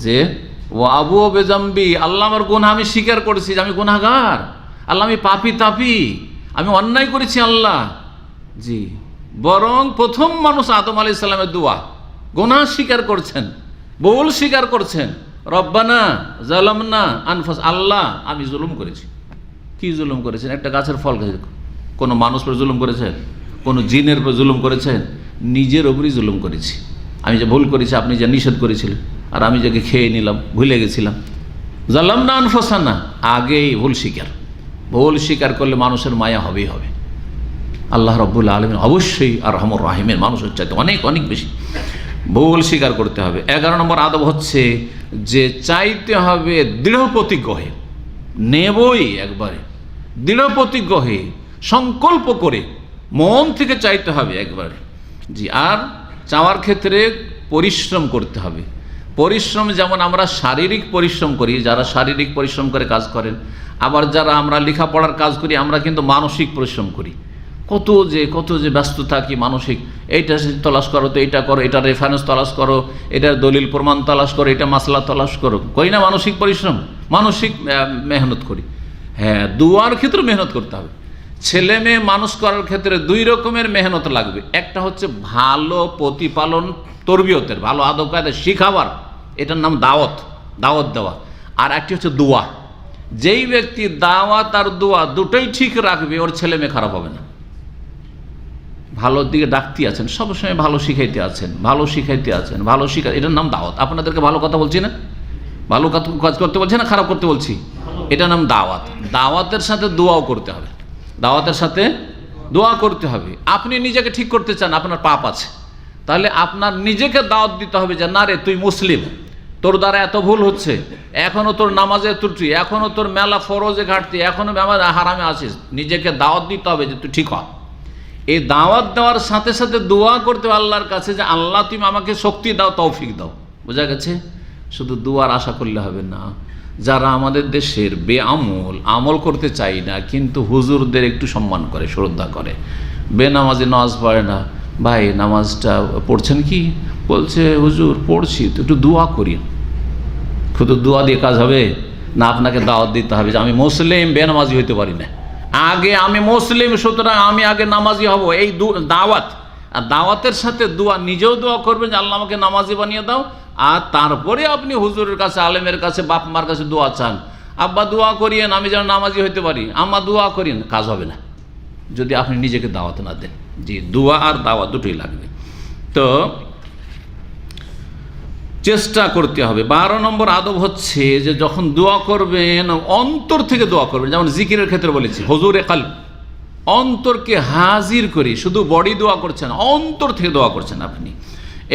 যে ও আবু বেজাম্বি, আল্লাহ আমার গুনাহ আমি স্বীকার করেছি যে আমি গুনাহগার, আল্লাহ আমি পাপী তাপী, আমি অন্যায় করেছি আল্লাহ। জি, বরং প্রথম মানুষ আদম আলাইহিস সালামের দোয়া, গুনাহ স্বীকার করছেন, ভুল স্বীকার করছেন। রব্বানা জালামনা আনফুস, আল্লাহ আমি জুলুম করেছি। কি জুলুম করেছেন? একটা গাছের ফল খেয়েছে। কোনো মানুষ পর জুলুম করেছেন? কোনো জিনের পর জুলুম করেছেন? নিজের ওপরই জুলুম করেছি। আমি যে ভুল করেছি, আপনি যে নিষেধ করেছিলেন, আর আমি যাকে খেয়ে নিলাম, ভুলে গেছিলাম। জালামনা আনফুসানা, আগেই ভুল স্বীকার। ভুল স্বীকার করলে মানুষের মায়া হবেই হবে। আল্লাহ রাব্বুল আলামিন অবশ্যই আর রহমুর রাহিমের, মানুষের চাইতে অনেক অনেক বেশি। ভুল স্বীকার করতে হবে। 11 নম্বর আদব হচ্ছে যে চাইতে হবে দৃঢ় প্রতিজ্ঞ হয়ে, নেবই একবারে, দৃঢ় প্রতিজ্ঞ হয়ে, সংকল্প করে মন থেকে চাইতে হবে একবারে। জি, আর চাওয়ার ক্ষেত্রে পরিশ্রম করতে হবে। পরিশ্রম যেমন আমরা শারীরিক পরিশ্রম করি, যারা শারীরিক পরিশ্রম করে কাজ করেন, আবার যারা আমরা লেখাপড়ার কাজ করি, আমরা কিন্তু মানসিক পরিশ্রম করি। কত যে ব্যস্ত থাকি মানসিক, এইটা তলাশ করো, তো এইটা করো, এটার রেফারেন্স তলাশ করো, এটার দলিল প্রমাণ তলাশ করো, এটা মাসলা তলাশ করো, করি না মানসিক পরিশ্রম, মানসিক মেহনত করি। হ্যাঁ, দুয়ার ক্ষেত্রে মেহনত করতে হবে। ছেলে মেয়ে মানুষ করার ক্ষেত্রে 2 রকমের মেহনত লাগবে। একটা হচ্ছে ভালো প্রতিপালন, তরবিয়তের, ভালো আদব কায়দা শিখাবার, এটার নাম দাওয়াত, দাওয়াত দেওয়া। আর একটি হচ্ছে দোয়া। যেই ব্যক্তি দাওয়াত আর দোয়া দুটোই ঠিক রাখবে, ওর ছেলে মেয়ে খারাপ হবে না। ভালোর দিকে ডাকতে আছেন, সবসময় ভালো শিখাইতে আছেন, ভালো শিখাইতে আছেন, ভালো শিখা, এটার নাম দাওয়াত। আপনাদেরকে ভালো কথা বলছি না, ভালো কাজ করতে বলছি না, খারাপ করতে বলছি, এটার নাম দাওয়াত। দাওয়াতের সাথে দোয়াও করতে হবে, দাওয়াতের সাথে দোয়া করতে হবে। আপনি নিজেকে ঠিক করতে চান, আপনার পাপ আছে, তাহলে আপনার নিজেকে দাওয়াত দিতে হবে যে না রে, তুই মুসলিম, তোর দ্বারা এত ভুল হচ্ছে, এখনও তোর নামাজে ত্রুটি, এখনও তোর মেলা ফরজে ঘাটতি, এখনও হারামে আছিস। নিজেকে দাওয়াত দিতে হবে যে তুই ঠিক হ। এই দাওয়াত দেওয়ার সাথে সাথে দোয়া করতে হবে আল্লাহর কাছে যে আল্লাহ তুমি আমাকে শক্তি দাও, তৌফিক দাও। বোঝা গেছে? শুধু দুয়ার আশা করলে হবে না। যারা আমাদের দেশের বেআমল, আমল করতে চাই না কিন্তু হুজুরদের একটু সম্মান করে, শ্রদ্ধা করে, বেনামাজি নামাজ পড়ে না, ভাই নামাজটা পড়ছেন কি? বলছে হুজুর পড়ছি, তো একটু দোয়া করি। শুধু দোয়া দিয়ে কাজ হবে না, আপনাকে দাওয়াত দিতে হবে যে আমি মুসলিম, বেনামাজি হইতে পারি না, আগে আমি মুসলিম, সুতরাং আমি আগে নামাজি হব। এই দাওয়াত, আর দাওয়াতের সাথে দোয়া, নিজেও দোয়া করবেন যে আল্লাহ আমাকে নামাজি বানিয়ে দাও, আর তারপরে আপনি হুজুরের কাছে, আলেমের কাছে, বাপ মার কাছে দোয়া চান। আব্বা দোয়া করিয়েন আমি যেন নামাজি হইতে পারি, আম্মা দোয়া করিয়েন, কাজ হবে না যদি আপনি নিজেকে দাওয়াত না দেন। জি, দোয়া আর দাওয়াত দুটোই লাগবে। তো চেষ্টা করতে হবে। 12 নম্বর আদব হচ্ছে যে যখন দোয়া করবেন অন্তর থেকে দোয়া করবেন। যেমন জিকিরের ক্ষেত্রে বলেছি হুজুরে কালব, অন্তরকে হাজির করে, শুধু বডি দোয়া করছেন, অন্তর থেকে দোয়া করছেন আপনি,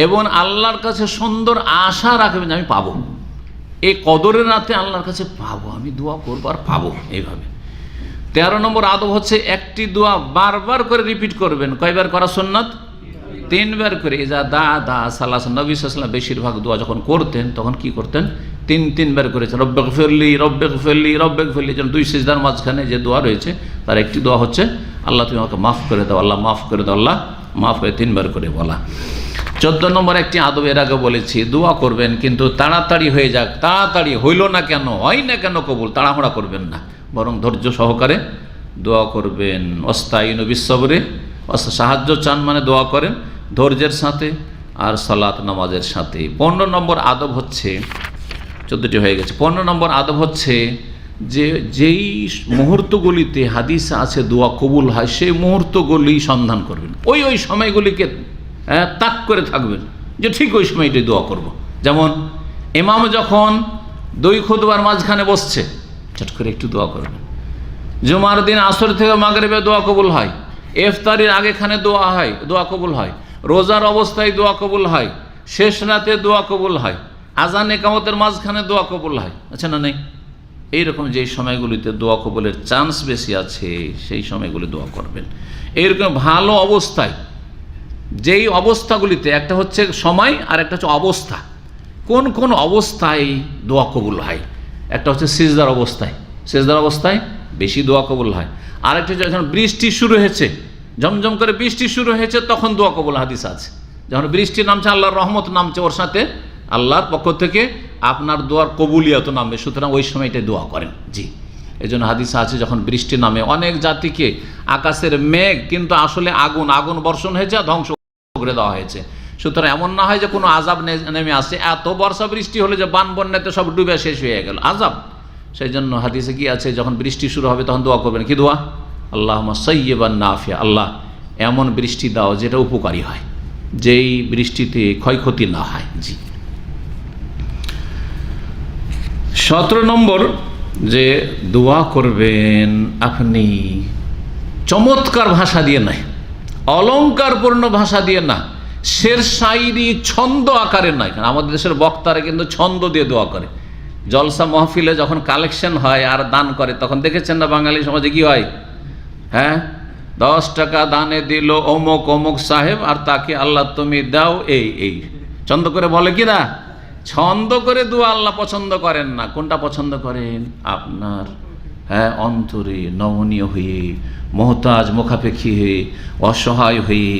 এবং আল্লাহর কাছে সুন্দর আশা রাখবেন যে আমি পাবো, এই কদরের রাতে আল্লাহর কাছে পাবো, আমি দোয়া করবো আর পাবো। এইভাবে 13 নম্বর আদব হচ্ছে একটি দোয়া বারবার করে রিপিট করবেন। কয়বার করা সুন্নাত? 3 বার করে। যা দা দা সালাস, নবী সাল্লাল্লাহু আলাইহি ওয়াসাল্লাম বেশিরভাগ দোয়া যখন করতেন তখন কি করতেন? 3 বার করেছেন। রব্বিগফিরলি রব্বিগফিরলি রব্বিগফিরলি, যেন 2 সিজদার মাঝখানে যে দোয়া রয়েছে তার একটি দোয়া হচ্ছে আল্লাহ তুমি আমাকে মাফ করে দাও, আল্লাহ মাফ করে দাও, আল্লাহ মাফ করে, 3 বার করে বলা। 14 নম্বর একটি আদব এর আগে বলেছি, দোয়া করবেন কিন্তু তাড়াতাড়ি হয়ে যাক, তাড়াতাড়ি হইল না কেন, হয় না কেন কবুল, তাড়াহুড়া করবেন না, বরং ধৈর্য সহকারে দোয়া করবেন। ওয়াস্তাইনু বিস-সাবরি, সাহায্য চান মানে দোয়া করেন ধৈর্যের সাথে আর সালাত নামাজের সাথে। 15 নম্বর আদব হচ্ছে, 14টি হয়ে গেছে। 15 নম্বর আদব হচ্ছে যে যেই মুহূর্তগুলিতে হাদিস আছে দোয়া কবুল হয়, সেই মুহূর্তগুলি সন্ধান করবেন, ওই সময়গুলিকে তাক করে থাকবেন যে ঠিক ওই সময়টাই দোয়া করব। যেমন ইমাম যখন 2 খুতবার মাঝখানে বসছে, চট করে একটু দোয়া করবেন। জুমার দিন আসর থেকে মাগরিবে দোয়া কবুল হয়, ইফতারির আগেখানে দোয়া হয়, দোয়া কবুল হয়, রোজার অবস্থায় দোয়া কবুল হয়, শেষ রাতে দোয়া কবুল হয়, আজান ইকামতের মাঝখানে দোয়া কবুল হয়, আছে না নেই? এইরকম যেই সময়গুলিতে দোয়া কবুলের চান্স বেশি আছে সেই সময়গুলি দোয়া করবেন। এইরকম ভালো অবস্থায়, যেই অবস্থাগুলিতে, একটা হচ্ছে সময় আর একটা হচ্ছে অবস্থা, কোন কোন অবস্থায় দোয়া কবুল হয়। একটা হচ্ছে সিজদার অবস্থায়, সিজদার অবস্থায় বেশি দোয়া কবুল হয়। আরেকটা হচ্ছে যখন বৃষ্টি শুরু হয়েছে, ঝমঝম করে বৃষ্টি শুরু হয়েছে তখন দোয়া কবুল হাদিস আছে। যখন বৃষ্টি নামছে, আল্লাহর রহমত নামছে, ওর সাথে আল্লাহর পক্ষ থেকে আপনার দোয়ার কবুলিয়ত নামবে, সুতরাং ওই সময়টাই দোয়া করেন। জি, এই জন্য হাদিসে আছে যখন বৃষ্টি নামে অনেক জাতিকে, আকাশের মেঘ কিন্তু আসলে আগুন বর্ষণ হয়েছে, ধ্বংস করে দেওয়া হয়েছে। সুতরাং এমন না হয় যে কোনো আযাব নেমে আসছে, এত বর্ষা বৃষ্টি হলে যে বান বন্যাতে সব ডুবে শেষ হয়ে গেল আযাব। সেই জন্য হাদিসে কি আছে, যখন বৃষ্টি শুরু হবে তখন দোয়া করবেন। কি দোয়া? আল্লাহুম্মা সাইয়্যিবান নাফিয়া, আল্লাহ এমন বৃষ্টি দাও যেটা উপকারী হয়, যেই বৃষ্টিতে ক্ষয়ক্ষতি না হয়। জি। 17 নম্বর যে দোয়া করবেন আপনি চমৎকার ভাষা দিয়ে নয়, অলঙ্কারপূর্ণ ভাষা দিয়ে না, শের শায়রি ছন্দ আকারে নয়। কারণ আমাদের দেশের বক্তারা কিন্তু ছন্দ দিয়ে দোয়া করে। জলসা মাহফিলে যখন কালেকশন হয় আর দান করে, তখন দেখেছেন না বাঙালি সমাজে কি হয়? হ্যাঁ, 10 টাকা দানে দিল অমুক অমুক সাহেব, আর তাকে আল্লাহ তুমি দাও এই ছন্দ করে বলে কি না? ছন্দ করে দোয়া আল্লাহ পছন্দ করেন না। কোনটা পছন্দ করেন? আপনার অন্তরে নমনীয় হয়ে, মোহতাজ মুখাপেক্ষী হয়ে, অসহায় হয়ে,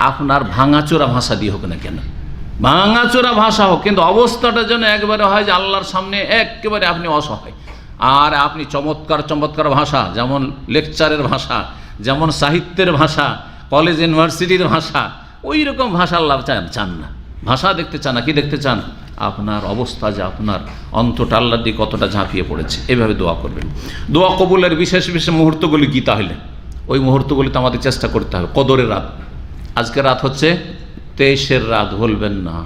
আপনার ভাঙাচোরা ভাষা দিয়ে হোক না কেন, ভাঙাচোরা ভাষা হোক, কিন্তু অবস্থাটা যেন একবারে হয় যে আল্লাহর সামনে একেবারে আপনি অসহায়। আর আপনি চমৎকার ভাষা, যেমন লেকচারের ভাষা, যেমন সাহিত্যের ভাষা, কলেজ ইউনিভার্সিটির ভাষা, ওই রকম ভাষা আল্লাহ চান না। ভাষা দেখতে চান না, কি দেখতে চান? আপনার অবস্থা, যে আপনার অন্তরটা আল্লাহর দিকে কতটা ঝাঁপিয়ে পড়েছে। এভাবে দোয়া করবেন। দোয়া কবুলের বিশেষ মুহূর্তগুলি কি তাহলে? ওই মুহূর্তগুলিতে আমাদের চেষ্টা করতে হবে। কদরের রাত, আজকের রাত হচ্ছে 23-এর রাত, ভুলবেন না।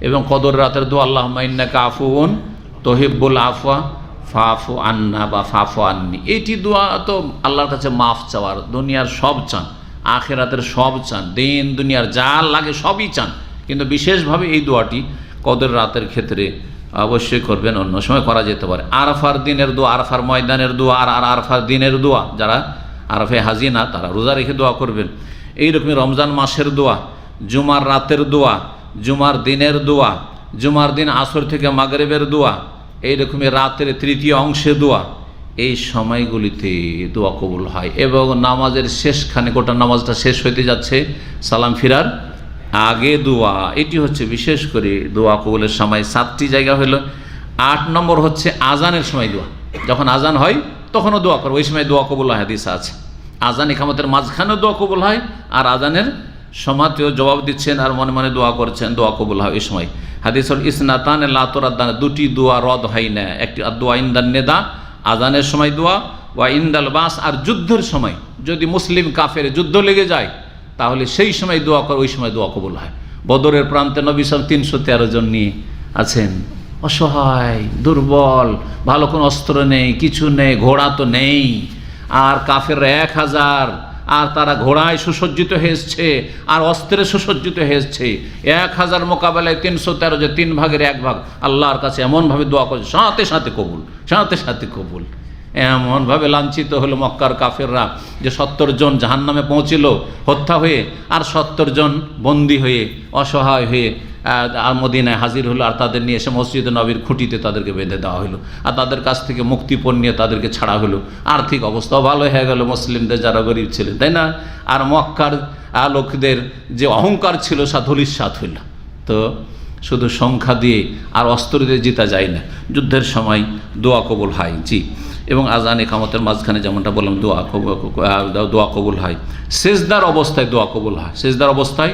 এবং কদরের রাতের দোয়া, আল্লাহুম্মা ইন্নাকা আফুউন তুহিব্বুল আফওয়া ফাফু আন্না বা ফাফু আন্নি, এইটি দোয়া তো আল্লাহর কাছে মাফ চাওয়ার। দুনিয়ার সব চান, আখিরাতের সব চান, দিন দুনিয়ার যা লাগে সবই চান, কিন্তু বিশেষভাবে এই দোয়াটি কদর রাতের ক্ষেত্রে অবশ্যই করবেন। অন্য সময় করা যেতে পারে। আরাফার দিনের দোয়া, আরাফার ময়দানের দোয়া, আর আরাফার দিনের দোয়া, যারা আরাফে হাজি না তারা রোজা রেখে দোয়া করবেন। এইরকমই রমজান মাসের দোয়া, জুমার রাতের দোয়া, জুমার দিনের দোয়া, জুমার দিন আসর থেকে মাগরিবের দোয়া, এইরকমই রাতের তৃতীয় অংশে দোয়া, এই সময়গুলিতে দোয়া কবুল হয়। এবং নামাজের শেষখানে, গোটা নামাজটা শেষ হইতে যাচ্ছে, সালাম ফিরার আগে দোয়া, এটি হচ্ছে বিশেষ করে দোয়া কবুলের সময়। 7টি জায়গা হলো। 8 নম্বর হচ্ছে আজানের সময় দোয়া। যখন আজান হয় তখনও দোয়া করো, ওই সময় দোয়া কবুল হয়, হাদিস আছে। আজান ইকামতের মাঝখানেও দোয়া কবুল হয়, আর আজানের সময়তেও জবাব দিচ্ছেন আর মনে মনে দোয়া করছেন, দোয়া কবুল হয় এই সময়। হাদিসের ইসনাতানে লা তুরাদ্দান, 2টি দোয়া রদ হয় না। একটি দোয়া ইনদান নেদা, আজানের সময় দোয়া, ওয়া ইনদাল বাস, আর যুদ্ধের সময় যদি মুসলিম কাফের যুদ্ধ লেগে যায় তাহলে সেই সময় দোয়া করে, ওই সময় দোয়া কবুল হয়। বদরের প্রান্তে নবী সাল্লাল্লাহু আলাইহি ওয়াসাল্লাম 313 জন নিয়ে আছেন, অসহায়, দুর্বল, ভালো কোনো অস্ত্র নেই, কিছু নেই, ঘোড়া তো নেই, আর কাফেররা 1000, আর তারা ঘোড়ায় সুসজ্জিত হয়েছে আর অস্ত্রে সুসজ্জিত হয়েছে। 1000 মোকাবেলায় 313, যে 3 ভাগের 1 ভাগ আল্লাহর কাছে এমনভাবে দোয়া করছে, সাথে সাথে কবুল। এমনভাবে লাঞ্ছিত হলো মক্কার কাফেররা যে 70 জন জাহান্নামে পৌঁছিল হত্যা হয়ে, আর 70 জন বন্দী হয়ে, অসহায় হয়ে আর মদিনায় হাজির হলো। আর তাদের নিয়ে এসে মসজিদে নবীর খুঁটিতে তাদেরকে বেঁধে দেওয়া হলো, আর তাদের কাছ থেকে মুক্তিপণ নিয়ে তাদেরকে ছাড়া হলো। আর্থিক অবস্থাও ভালো হয়ে গেল মুসলিমদের, যারা গরিব ছিলেন, তাই না? আর মক্কার লোকদের যে অহংকার ছিল ধূলিসাৎ হইল। তো শুধু সংখ্যা দিয়ে আর অস্ত্র দিয়ে জিতা যায় না, যুদ্ধের সময় দোয়া কবুল হয়। জি। এবং আজান ইকামতের মাঝখানে যেমনটা বললাম দোয়া কবুল হয়। সেজদার অবস্থায় দোয়া কবুল হয়। সেজদার অবস্থায়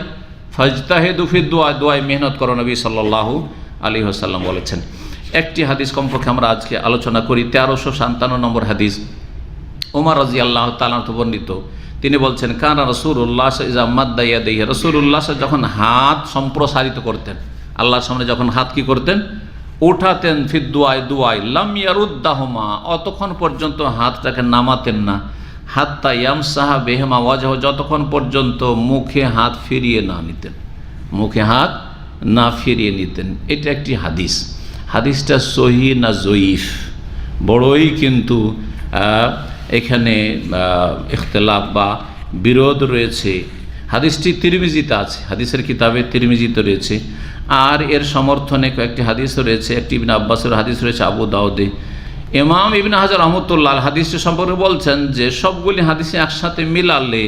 ফাজতাহিদু ফি দুআ, দোয়ায় মেহনত করো, নবী সাল্লাল্লাহু আলাইহি ওয়াসাল্লাম বলেছেন। একটি হাদিস কমপক্ষে আমরা আজকে আলোচনা করি। 1357 নম্বর হাদিস, ওমর রাদিয়াল্লাহু তাআলা বর্ণিত। তিনি বলছেন, কানা রাসূলুল্লাহ ইযা মাদ্দা ইয়াদাইহি, রাসূলুল্লাহ যখন হাত সম্প্রসারিত করতেন, আল্লাহর সামনে যখন হাত কি করতেন? উঠাতেন, ফিদ দুআয় লাম ইয়ারুদ্দাহুমা, অতক্ষণ পর্যন্ত হাতটাকে নামাতেন না, হাত্তা ইয়ামসাহা বিহিমা ওয়াজহু, যতক্ষণ পর্যন্ত মুখে হাত ফিরিয়ে না নিতেন, মুখে হাত না ফিরিয়ে নিতেন। এটা একটি হাদিস। হাদিসটা সহিহ না জয়ীফ, বড়ই কিন্তু এখানে ইখতিলাফ বা বিরোধ রয়েছে। হাদিসটি তিরমিজিতে আছে, হাদিসের কিতাবে তিরমিজিতে রয়েছে। আর এর সমর্থনে কয়েকটি হাদিস রয়েছে। একটি ইবনে আব্বাসের হাদিস রয়েছে আবু দাউদে। ইমাম ইবনে হাজার রহমতুল্লাহ হাদিসটি সম্পর্কে বলছেন যে সবগুলি হাদিসে একসাথে মিলালে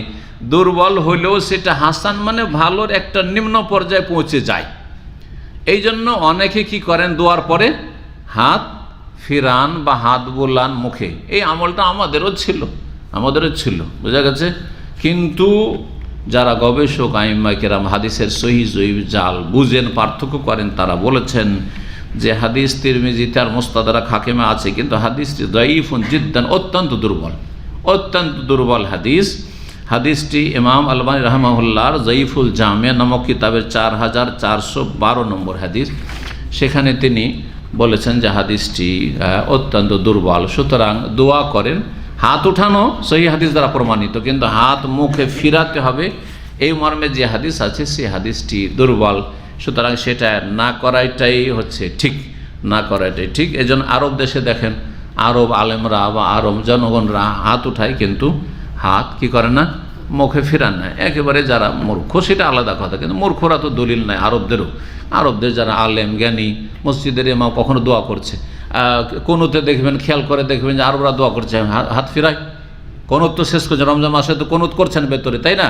দুর্বল হলেও সেটা হাসান মানে ভালোর একটা নিম্ন পর্যায়ে পৌঁছে যায়। এই জন্য অনেকে কি করেন, দোয়ার পরে হাত ফিরান বা হাত বোলান মুখে। এই আমলটা আমাদেরও ছিল, বোঝা গেছে। কিন্তু যারা গবেষক আইম্মা কেরাম হাদিসের সহিহ জয়ীফ জাল বুঝেন, পার্থক্য করেন, তারা বলেছেন যে হাদিস তিরমিজিতে আর মুস্তাদরাক হাকিমে আছে, কিন্তু হাদিসটি দাঈফুন জিদ্দান, অত্যন্ত দুর্বল হাদিসটি ইমাম আলবানী রাহমাহুল্লাহর জয়ীফুল জামিয়া নামক কিতাবের 4412 নম্বর হাদিস, সেখানে তিনি বলেছেন যে হাদিসটি অত্যন্ত দুর্বল। সুতরাং দোয়া করেন, হাত উঠানো সহি হাদিস দ্বারা প্রমাণিত, কিন্তু হাত মুখে ফিরাতে হবে এই মর্মে যে হাদিস আছে সেই হাদিসটি দুর্বল। সুতরাং সেটা না করাটাই ঠিক। এই জন্য আরব দেশে দেখেন, আরব আলেমরা বা আরব জনগণরা হাত উঠায়, কিন্তু হাত কি করে না, মুখে ফিরান না। একেবারে যারা মূর্খ সেটা আলাদা কথা, কিন্তু মূর্খরা তো দলিল নাই আরবদের যারা আলেম জ্ঞানী, মসজিদের ইমাম কখনো দোয়া করছে, কোনোতে দেখবেন, খেয়াল করে দেখবেন যে আরবরা দোয়া করছে হাত ফিরায়। কোনুত তো শেষ করছে, রমজান মাসে তো কোনুত করছেন ভেতরে, তাই না?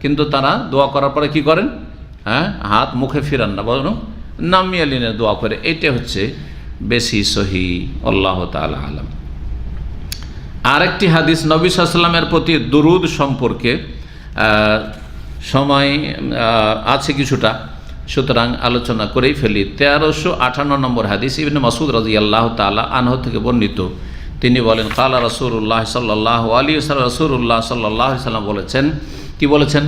কিন্তু তারা দোয়া করার পরে কি করেন, হাত মুখে ফিরান না, বরং নামিয়ে নিয়ে দোয়া করে। এইটা হচ্ছে বেশি সহি, আল্লাহ তাআলা আলাম। আরেকটি হাদিস নবী সাল্লাল্লাহু আলাইহি ওয়াসাল্লামের প্রতি দুরূদ সম্পর্কে সময় আছে কিছুটা, সুতরাং আলোচনা করেই ফেলি। 1358 নম্বর হাদিস ইবনে মাসউদ রাদিয়াল্লাহু তাআলা আনহু থেকে বর্ণিত, তিনি বলেন কালা রাসূলুল্লাহ সাল্লাল্লাহু আলাইহি ওয়াসাল্লাম, রাসূলুল্লাহ সাল্লাল্লাহু আলাইহি ওয়াসাল্লাম বলেছেন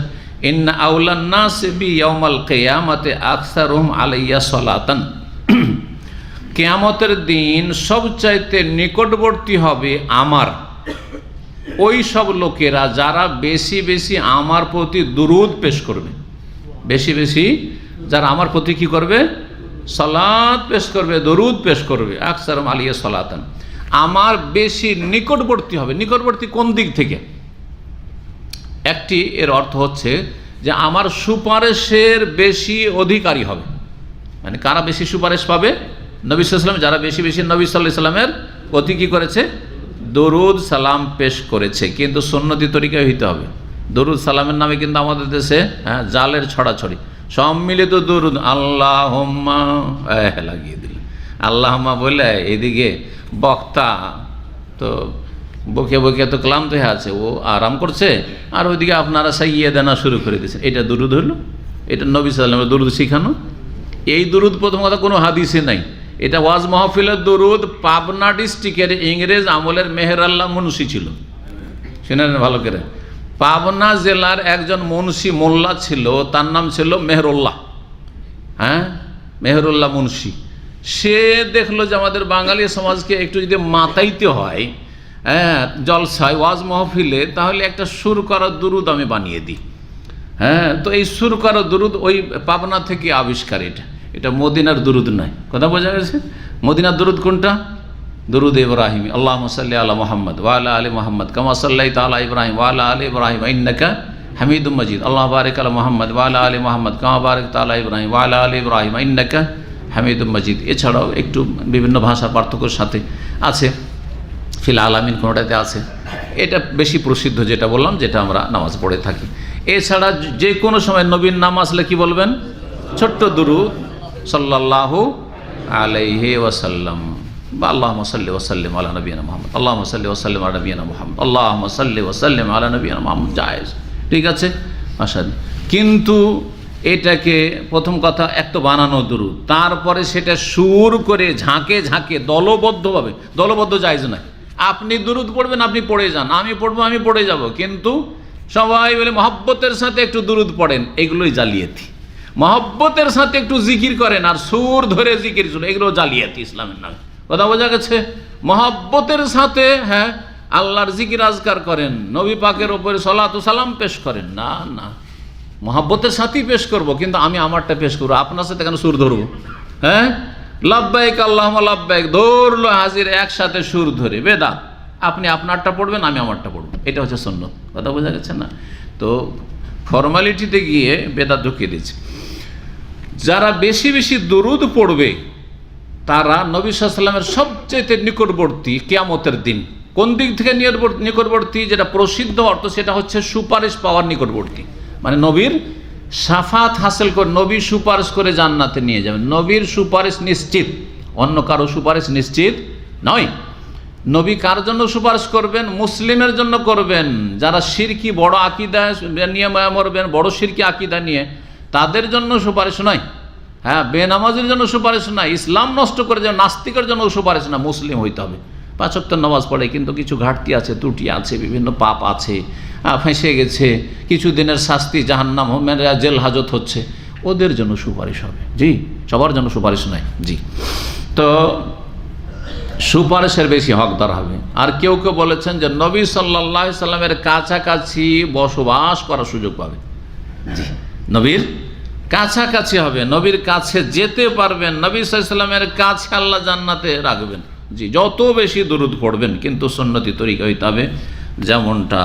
ইন্না আউলান নাস বি ইয়াউমাল কিয়ামাতি আকসারুহুম আলাইয়া সালাতান, কিয়ামতের দিন সবচাইতে নিকটবর্তী হবে আমার ওই সব লোকেরা যারা বেশি বেশি আমার প্রতি দুরূদ পেশ করবে। বেশি যারা আমার প্রতি কি করবে, সালাত পেশ করবে, দরুদ পেশ করবে। আকসারুহুম আলাইয়া সালাতান, আমার বেশি নিকটবর্তী হবে। নিকটবর্তী কোন দিক থেকে? একটি এর অর্থ হচ্ছে যে আমার সুপারিশের বেশি অধিকারী হবে। মানে কারা বেশি সুপারিশ পাবে? নবী সাল্লাল্লাহু আলাইহি ওয়াসাল্লাম, যারা বেশি নবী সাল্লাল্লাহু আলাইহি ওয়াসাল্লামের প্রতি কি করেছে, দরুদ সালাম পেশ করেছে। কিন্তু সুন্নতি তরিকায় হইতে হবে। দরুদ সালামের নামে কিন্তু আমাদের দেশে জালের ছড়াছড়ি, সম্মিলিত দরুদ আল্লাহুম্মা লাগিয়ে দিল, আল্লাহুম্মা বলে এদিকে বক্তা তো বকে তো ক্লান্ত হয়ে আছে, ও আরাম করছে, আর ওইদিকে আপনারা সাইয়্যিদানা শুরু করে দিয়েছেন। এটা দুরুদ হলো? এটা নবী সাল্লাল্লাহু আলাইহি ওয়াসাল্লামের দরুদ শিখানো? এই দরুদ প্রথম কথা কোনো হাদিসে নাই। এটা ওয়াজ মাহফিলের দরুদ পাবনা ডিস্ট্রিক্টের ইংরেজ আমলের মেহের আল্লাহ মুন্সি ছিল, শুনেন ভালো করে। পাবনা জেলার একজন মুন্সি মোল্লা ছিল, তার নাম ছিল মেহরুল্লাহ, মেহরুল্লাহ মুন্সি। সে দেখলো যে আমাদের বাঙালি সমাজকে একটু যদি মাতাইতে হয় জলসায় ওয়াজ মাহফিলে, তাহলে একটা সুর করা দুরুদ আমি বানিয়ে দিই। তো এই সুর করা দুরুদ ওই পাবনা থেকে আবিষ্কার। এটা মদিনার দুরুদ নয়, কথা বোঝা গেছে? মদিনার দুরুদ কোনটা? দুরুদ ইব্রাহিম, আল্লাহুম্মা সাল্লি আলা মুহাম্মদ ওয়া আলা আলি মুহাম্মদ কামা সাল্লাইতা আলা ইব্রাহিম ওয়া আলা আলি ইব্রাহিম ইন্নাকা হামিদুম মাজিদ, আল্লাহুম্মা বারিক আলা মুহাম্মদ ওয়া আলা আলি মুহাম্মদ কামা বারাকতা আলা ইব্রাহিম ওয়া আলা আলি ইব্রাহিম ইন্নাকা হামিদুম মাজিদ। এছাড়াও একটু বিভিন্ন ভাষা পার্থক্যের সাথে আছে, ফিল আলামিন কোনোটাতে আছে। এটা বেশি প্রসিদ্ধ যেটা বললাম, যেটা আমরা নামাজ পড়ে থাকি। এছাড়া যে কোনো সময় নবীর নাম আসলে কি বলবেন? ছোট্ট দুরূদ সাল্লাল্লাহু আলাইহি ওয়াসাল্লাম বা আল্লাহুম্মা সাল্লি ওয়া সাল্লিম আলা নবিয়িনা মুহাম্মদ, আল্লাহুম্মা সাল্লি ওয়া সাল্লিম আলা নবিয়িনা মুহাম্মদ, আল্লাহুম্মা সাল্লি ওয়া সাল্লিম আলা নবিয়িনা মুহাম্মদ, জায়েজ, ঠিক আছে, মাশাআল্লাহ। কিন্তু এটাকে প্রথম কথা এক তো বানানো দুরূদ, তারপরে সেটা সুর করে ঝাঁকে ঝাঁকে দলবদ্ধভাবে, দলবদ্ধ জায়েজ নয়। আপনি দুরূদ পড়বেন, আপনি পড়ে যান, আমি পড়বো, আমি পড়ে যাব, কিন্তু সবাই বলে মহব্বতের সাথে একটু দুরূদ পড়েন, এগুলোই জালিয়াতি। মহব্বতের সাথে একটু জিকির করেন আর সুর ধরে জিকির শুনে, এগুলো জালিয়াতি ইসলামের নামে, কথা বোঝা গেছে? মহব্বতের সাথে আল্লাহর জিকির আজকার করেন, নবী পাকের ওপরে সালাত ও সালাম পেশ করেন, না না, মহব্বতের সাথেই পেশ করব, কিন্তু আমি আমারটা পেশ করবো, আপনার সাথে কেন সুর ধরবো? লাব্বাইক আল্লাহুম্মা লাব্বাইক ধরলো হাজির, একসাথে সুর ধরে, বেদাত। আপনি আপনারটা পড়বেন, আমি আমারটা পড়বো, এটা হচ্ছে সুন্নাত, কথা বোঝা গেছে না? তো ফর্মালিটিতে গিয়ে বেদাত ঢুকিয়ে দিচ্ছে। যারা বেশি বেশি দরুদ পড়বে তারা নবী সাল্লাল্লাহু আলাইহি ওয়াসাল্লামের সবচেয়ে নিকটবর্তী কিয়ামতের দিন। কোন দিক থেকে নিকটবর্তী? যেটা প্রসিদ্ধ অর্থ সেটা হচ্ছে সুপারিশ পাওয়ার নিকটবর্তী, মানে নবীর শাফাত হাসিল করে, নবী সুপারিশ করে জান্নাতে নিয়ে যাবেন। নবীর সুপারিশ নিশ্চিত, অন্য কারো সুপারিশ নিশ্চিত নয়। নবী কার জন্য সুপারিশ করবেন? মুসলিমের জন্য করবেন। যারা শিরকি বড় আকীদা নিয়ে মরবেন, বড় শিরকি আকীদা নিয়ে, তাদের জন্য সুপারিশ নয়। হ্যাঁ, বেনামাজির জন্য সুপারিশ নয়, ইসলাম নষ্ট করে যাওয়া নাস্তিকের জন্য সুপারিশ না। মুসলিম হইতে হবে, 5 ওয়াক্ত নামাজ পড়ে কিন্তু কিছু ঘাটতি আছে, ত্রুটি আছে, বিভিন্ন পাপ আছে, ফেঁসে গেছে, কিছু দিনের শাস্তি, জাহান্নাম, জেল হাজত হচ্ছে, ওদের জন্য সুপারিশ হবে। জি, সবার জন্য সুপারিশ নয়। জি, তো সুপারিশের বেশি হকদার হবে। আর কেউ কেউ বলেছেন যে নবী সাল্লাল্লাহু আলাইহি সাল্লামের কাছাকাছি বসবাস করার সুযোগ পাবে। জি, নবীর কাছাকাছি হবে, নবীর কাছে যেতে পারবেন, নবী সাল্লাল্লাহু আলাইহি সাল্লামের কাছে আল্লাহ জান্নাতে রাখবেন। জি, যত বেশি দরুদ পড়বেন, কিন্তু সুন্নতি তরিকা হইতে হবে, যেমনটা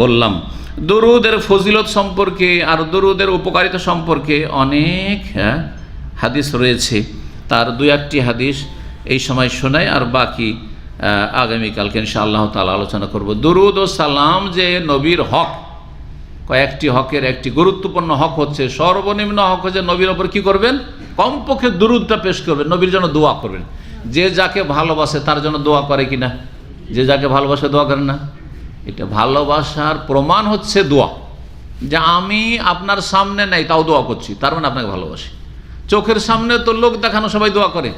বললাম। দরুদের ফজিলত সম্পর্কে আর দরুদের উপকারিতা সম্পর্কে অনেক হাদিস রয়েছে। তার 2-1টি হাদিস এই সময় শোনাই, আর বাকি আগামীকালকে ইনশাআল্লাহ তাআলা আলোচনা করব। দরুদ ও সালাম যে নবীর হক, কয়েকটি হকের একটি গুরুত্বপূর্ণ হক হচ্ছে, সর্বনিম্ন হক হচ্ছে নবীর ওপর কি করবেন? কমপক্ষে দরুদটা পেশ করবেন, নবীর জন্য দোয়া করবেন। যে যাকে ভালোবাসে তার জন্য দোয়া করে কিনা? যে যাকে ভালোবাসে দোয়া করে না? এটা ভালোবাসার প্রমাণ হচ্ছে দোয়া। যে আমি আপনার সামনে নাই তাও দোয়া করছি, তার মানে আপনাকে ভালোবাসি। চোখের সামনে তো লোক দেখানো সবাই দোয়া করে,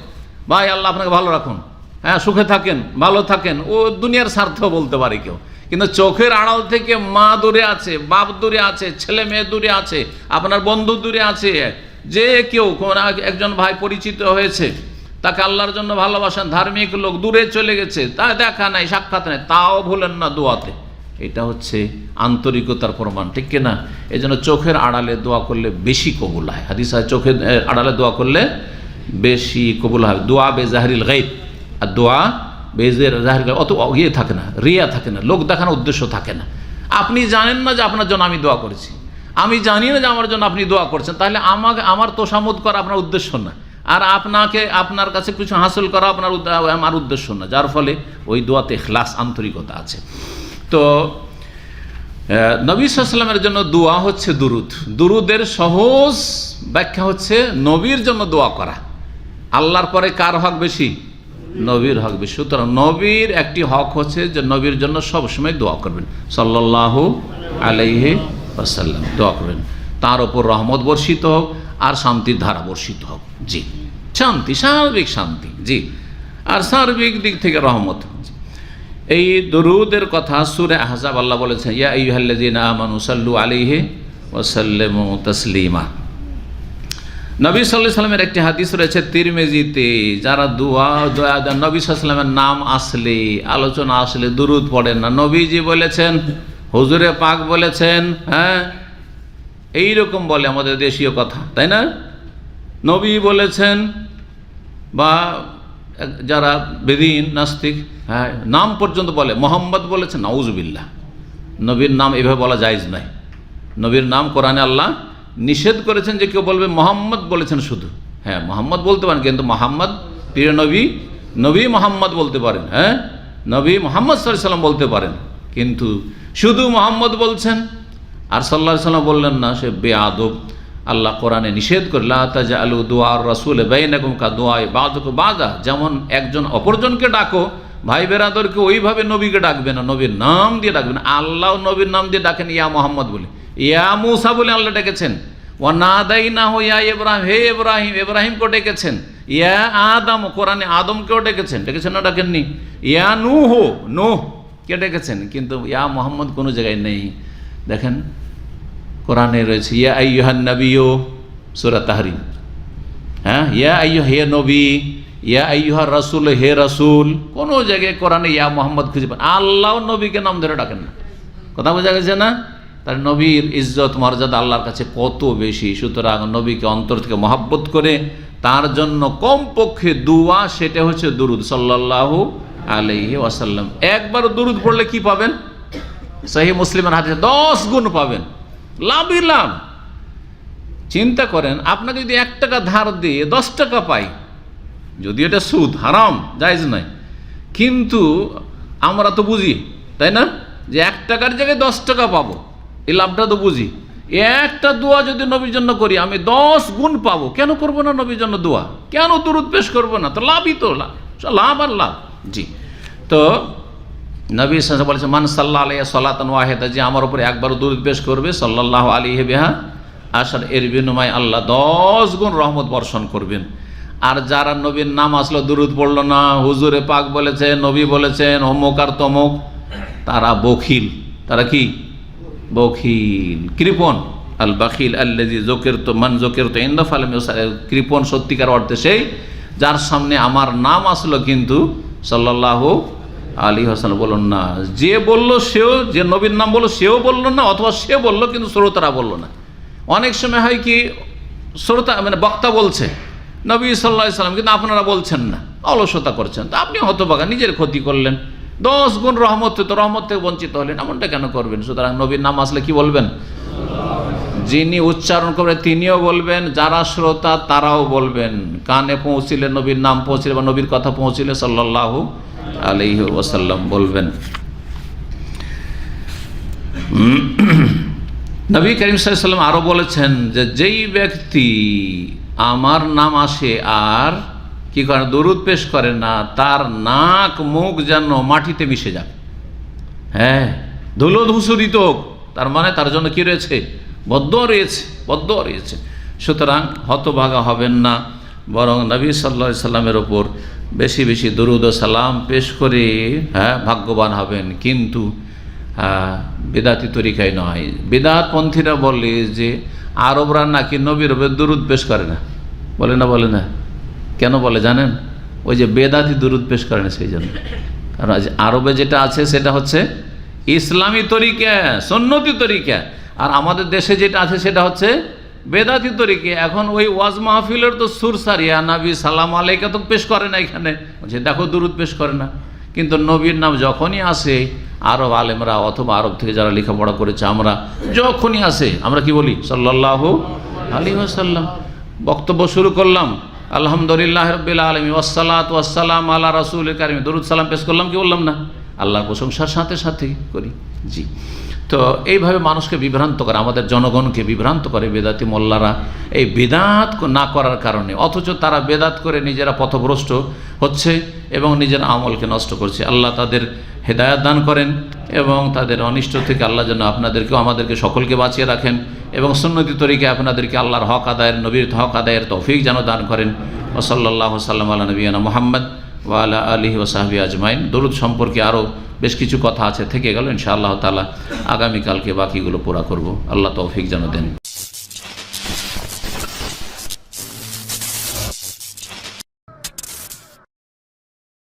ভাই আল্লাহ আপনাকে ভালো রাখুন, হ্যাঁ সুখে থাকেন, ভালো থাকেন, ও দুনিয়ার স্বার্থ বলতে পারে কেউ। কিন্তু চোখের আড়াল থেকে মা দূরে আছে, বাপ দূরে আছে, ছেলে মেয়ে দূরে আছে, আপনার বন্ধু দূরে আছে, যে কেউ একজন ভাই পরিচিত হয়েছে, তাকে আল্লাহর জন্য ভালোবাসেন, ধার্মিক লোক, দূরে চলে গেছে, তা দেখা নাই, সাক্ষাৎ নাই, তাও ভুলেন না দোয়াতে। এটা হচ্ছে আন্তরিকতার প্রমাণ, ঠিক কিনা? এই জন্য চোখের আড়ালে দোয়া করলে বেশি কবুল হয়। হাদিস হয় চোখের আড়ালে দোয়া করলে বেশি কবুল হয়। দোয়া বেজাহরিল গায়ব, আর দোয়া বেজাহরিল গায়ব অত ইয়ে থাকে না, রিয়া থাকে না, লোক দেখানোর উদ্দেশ্য থাকে না। আপনি জানেন না যে আপনার জন্য আমি দোয়া করেছি, আমি জানি না যে আমার জন্য আপনি দোয়া করছেন, তাহলে আমার তোষামোদ করা আপনার উদ্দেশ্য না, আর আপনার কাছে কিছু হাসিল করা আমার উদ্দেশ্য না, যার ফলে ওই দোয়াতে ইখলাস, আন্তরিকতা আছে। তো নবী সাল্লাল্লাহু আলাইহি ওয়াসাল্লামের জন্য দোয়া হচ্ছে দুরুদ। দুরুদের সহজ ব্যাখ্যা হচ্ছে নবীর জন্য দোয়া করা। আল্লাহর পরে কার হক বেশি? নবীর হক বেশি। সুতরাং নবীর একটি হক হচ্ছে যে নবীর জন্য সবসময় দোয়া করবেন, সাল্লাল্লাহু আলাইহি ওয়াসাল্লাম দোয়া করবেন, তার ওপর রহমত বর্ষিত হোক আর শান্তির ধারা বর্ষিত হোক। জি, শান্তি, সার্বিক শান্তি। জি, আর সার্বিক দিক থেকে রহমত। এই দরুদের কথা সূরা আহজাব আল্লাহ বলেছেন, ইয়া আইয়ুহাল্লাযীনা আমানু সাল্লু আলাইহি ওয়া সাল্লিমু তাসলিমা। নবী সাল্লাল্লাহু আলাইহি ওয়াসাল্লামের একটি হাদিস রয়েছে তিরমিজিতে, যারা নবী সাল্লাল্লাহু আলাইহি ওয়াসাল্লামের নাম আসলে, আলোচনা আসলে দুরুদ পড়েন না। নবীজি বলেছেন, হুজুরে পাক বলেছেন, হ্যাঁ এইরকম বলে আমাদের দেশীয় কথা, তাই না? নবী বলেছেন, বা যারা বেদিন নাস্তিক, হ্যাঁ নাম পর্যন্ত বলে, মোহাম্মদ বলেছেন, নাউজুবিল্লাহ। নবীর নাম এভাবে বলা জায়েজ নাই। নবীর নাম কোরআনে আল্লাহ নিষেধ করেছেন যে কেউ বলবে মোহাম্মদ বলেছেন শুধু। হ্যাঁ মোহাম্মদ বলতে পারেন, কিন্তু মোহাম্মদ প্রিয় নবী মোহাম্মদ বলতে পারেন, হ্যাঁ নবী মোহাম্মদ সাল্লাল্লাহু আলাইহি ওয়াসাল্লাম বলতে পারেন, কিন্তু শুধু মোহাম্মদ বলছেন আর সাল্লাল্লাহু আলাইহি ওয়াসাল্লাম বললেন না, সে বেয়াদব। আল্লাহ কোরআনে নিষেধ করে, লা তাজআলু দুআর রাসূল বাইনাকুম কাদুআই বাযুকুম বাযা, যেমন একজন অপরজনকে ডাকো, ভাই বেরাদরকে ওইভাবে নবীকে ডাকবে না, নবীর নাম দিয়ে ডাকবেন। আল্লাহ নবীর নাম দিয়ে ডাকেন ইয়া মোহাম্মদ বলে, ইয়া মুসা বলে আল্লাহ ডেকেছেন, ওয়া নাদাইনাহু ইয়া ইব্রাহিম, হে ইব্রাহিম, ইব্রাহিমকে ডেকেছেন, ইয়া আদম, কোরআনে আদমকেও ডেকেছেন না ডাকেননি? ইয়া নূহ, কে ডেকেছেন, কিন্তু ইয়া মোহাম্মদ কোনো জায়গায় নেই। দেখেন কোরআনে রয়েছে ইয়া আইয়ুহান নাবিয়্যু, সূরা তাহরিম, হ্যাঁ ইয়া আইয়ুহা, হে নবী, ইয়া আইয়ুহার রাসূল, হে রাসূল, কোনো জায়গায় কোরআনে ইয়া মোহাম্মদ খুঁজে পান। আল্লাহ নবীকে নাম ধরে ডাকেন না। কথা বোঝা গেছে না? তার নবীর ইজ্জত মর্যাদা আল্লাহর কাছে কত বেশি। সুতরাং নবীকে অন্তর থেকে মহব্বত করে তার জন্য কমপক্ষে দুয়া, সেটা হচ্ছে দুরুদ সাল্লাল্লাহু আলাইহি ওয়াসাল্লাম। একবার দুরুদ পড়লে কি পাবেন? সহিহ মুসলিমের হাদিসে 10 গুণ পাবেন, লাভই লাভ। চিন্তা করেন, আপনাকে যদি 1 টাকা ধার দিয়ে 10 টাকা পাই, যদি এটা সুদ, হারাম, জায়েজ নয়, কিন্তু আমরা তো বুঝি, তাই না, যে 1 টাকার জায়গায় 10 টাকা পাবো, এই লাভটা তো বুঝি। একটা দোয়া যদি নবীর জন্য করি আমি 10 গুণ পাবো, কেন করবো না নবীর জন্য দোয়া? কেন দুরূদ পেশ করবো না? তো লাভই তো লাভ আর লাভ। জি, তো নবী সাল্লাল্লাহু আলাইহি ওয়াসাল্লাম বলেছেন, মান সাল্লাল্লাহু আলাইহি সালাতান ওয়াহিদা, যে আমার উপরে একবারও দুরূদ পেশ করবে, সাল্লাল্লাহু আলাইহি বিহা আশার, এর বিনিময়ে আল্লাহ 10 গুণ রহমত বর্ষণ করবেন। আর যারা নবীর নাম আসলো দুরূদ পড়লো না, হুজুরে পাক বলেছেন, নবী বলেছেন, অমুক আর তমুক, তারা বখিল। তারা কি? বখিল, কৃপণ। আল বাখিল আল্লাযী যুকিরতু মান যুকিরতু ইনদা ফালাম ইউসার। কৃপণ সত্যিকার অর্থে সেই যার সামনে আমার নাম আসলো কিন্তু সাল্লাল্লাহু আলাইহি ওয়াসাল্লাম বলল না। যে বললো সেও, যে নবীর নাম বললো সেও বললো না, অথবা সে বললো কিন্তু শ্রোতারা বললো না। অনেক সময় হয় কি, শ্রোতা মানে বক্তা বলছে নবী সাল্লাল্লাহু আলাইহি ওয়াসাল্লাম, কিন্তু আপনারা বলছেন না, অলসতা করছেন, তো আপনি হতভাগা, নিজের ক্ষতি করলেন। 10 গুণ রহমত, তো রহমত থেকে বঞ্চিত হলেন, এমনটা কেন করবেন? সুতরাং নবীর নাম আসলে কি বলবেন? যিনি উচ্চারণ করবেন তিনিও বলবেন, যারা শ্রোতা তারাও বলবেন। কানে পৌঁছিলে, নবীর নাম পৌঁছিলে বা নবীর কথা পৌঁছিলে সাল্লাল্লাহু আলাইহি ওয়াসাল্লাম বলবেন। নবী করিম সাল্লাল্লাহু আলাইহি ওয়াসাল্লাম আরও বলেছেন যে যেই ব্যক্তি আমার নাম আসে আর কি করে, দরুদ পেশ করে না, তার নাক মুখ যেন মাটিতে মিশে যাক। হ্যাঁ, ধুলো ধূসরিত হোক, তার মানে তার জন্য কি রয়েছে? বদদুয়া রয়েছে, বদদুয়া রয়েছে। সুতরাং হতভাগা হবেন না, বরং নবী সাল্লাল্লাহু আলাইহি সাল্লামের ওপর বেশি বেশি দরুদ ও সালাম পেশ করে ভাগ্যবান হবেন। কিন্তু বিদাতি তরিকায় নয়। বিদাতপন্থীরা বলে যে আরবরা নাকি নবীর ওপর দরুদ পেশ করে না, বলে না, বলে না। কেন বলে জানেন? ওই যে বেদাতি দরুদ পেশ করে না, সেই জন্য। কারণ আরবে যেটা আছে সেটা হচ্ছে ইসলামী তরিকা, সুন্নতি তরিকা, আর আমাদের দেশে যেটা আছে সেটা হচ্ছে বেদাতি তরিকা। এখন ওই ওয়াজ মাহফিলের তো সুর সারিয়া নবী সালাম আলাইকা তো পেশ করে না, এখানে বলছে দেখো দরুদ পেশ করে না। কিন্তু নবীর নাম যখনই আসে, আরব আলেমরা অথবা আরব থেকে যারা লেখাপড়া করেছে, আমরা যখনই আসে আমরা কি বলি? সাল্লাল্লাহু আলাইহি ওয়াসাল্লাম। বক্তব্য শুরু করলাম, আলহামদুলিল্লাহ রাব্বিল আলামিন ওয়াসসালাতু ওয়াসসালামু আলা রাসূলিল কারীম, দরুদ সালাম পেশ করলাম, কি বললাম না? আল্লাহর প্রশংসার সাথে সাথে করি। জি, তো এইভাবে মানুষকে বিভ্রান্ত করে, আমাদের জনগণকে বিভ্রান্ত করে বেদাতি মোল্লারা, এই বেদাত না করার কারণে। অথচ তারা বেদাত করে নিজেরা পথভ্রষ্ট হচ্ছে এবং নিজের আমলকে নষ্ট করছে। আল্লাহ তাদের হেদায়েত দান করেন এবং তাদের অনিষ্ট থেকে আল্লাহ যেন আপনাদেরকেও আমাদেরকে সকলকে বাঁচিয়ে রাখেন এবং সুন্নতি তরিকায় আপনাদেরকে আল্লাহর হক আদায়ের, নবীর হক আদায়ের তৌফিক যেন দান করেন। ওয়া সাল্লাল্লাহু সাল্লাম আলা নবিয়ানা মুহাম্মদ ওয়া আলা আলিহি ওয়া সাহবিহি আজমাইন। দরুদ সম্পর্কে আরও বেশ কিছু কথা আছে, থেকে গেল। ইনশাআল্লাহ তাআলা আগামীকালকে বাকিগুলো পুরা করব। আল্লাহ তৌফিক যেন দেন।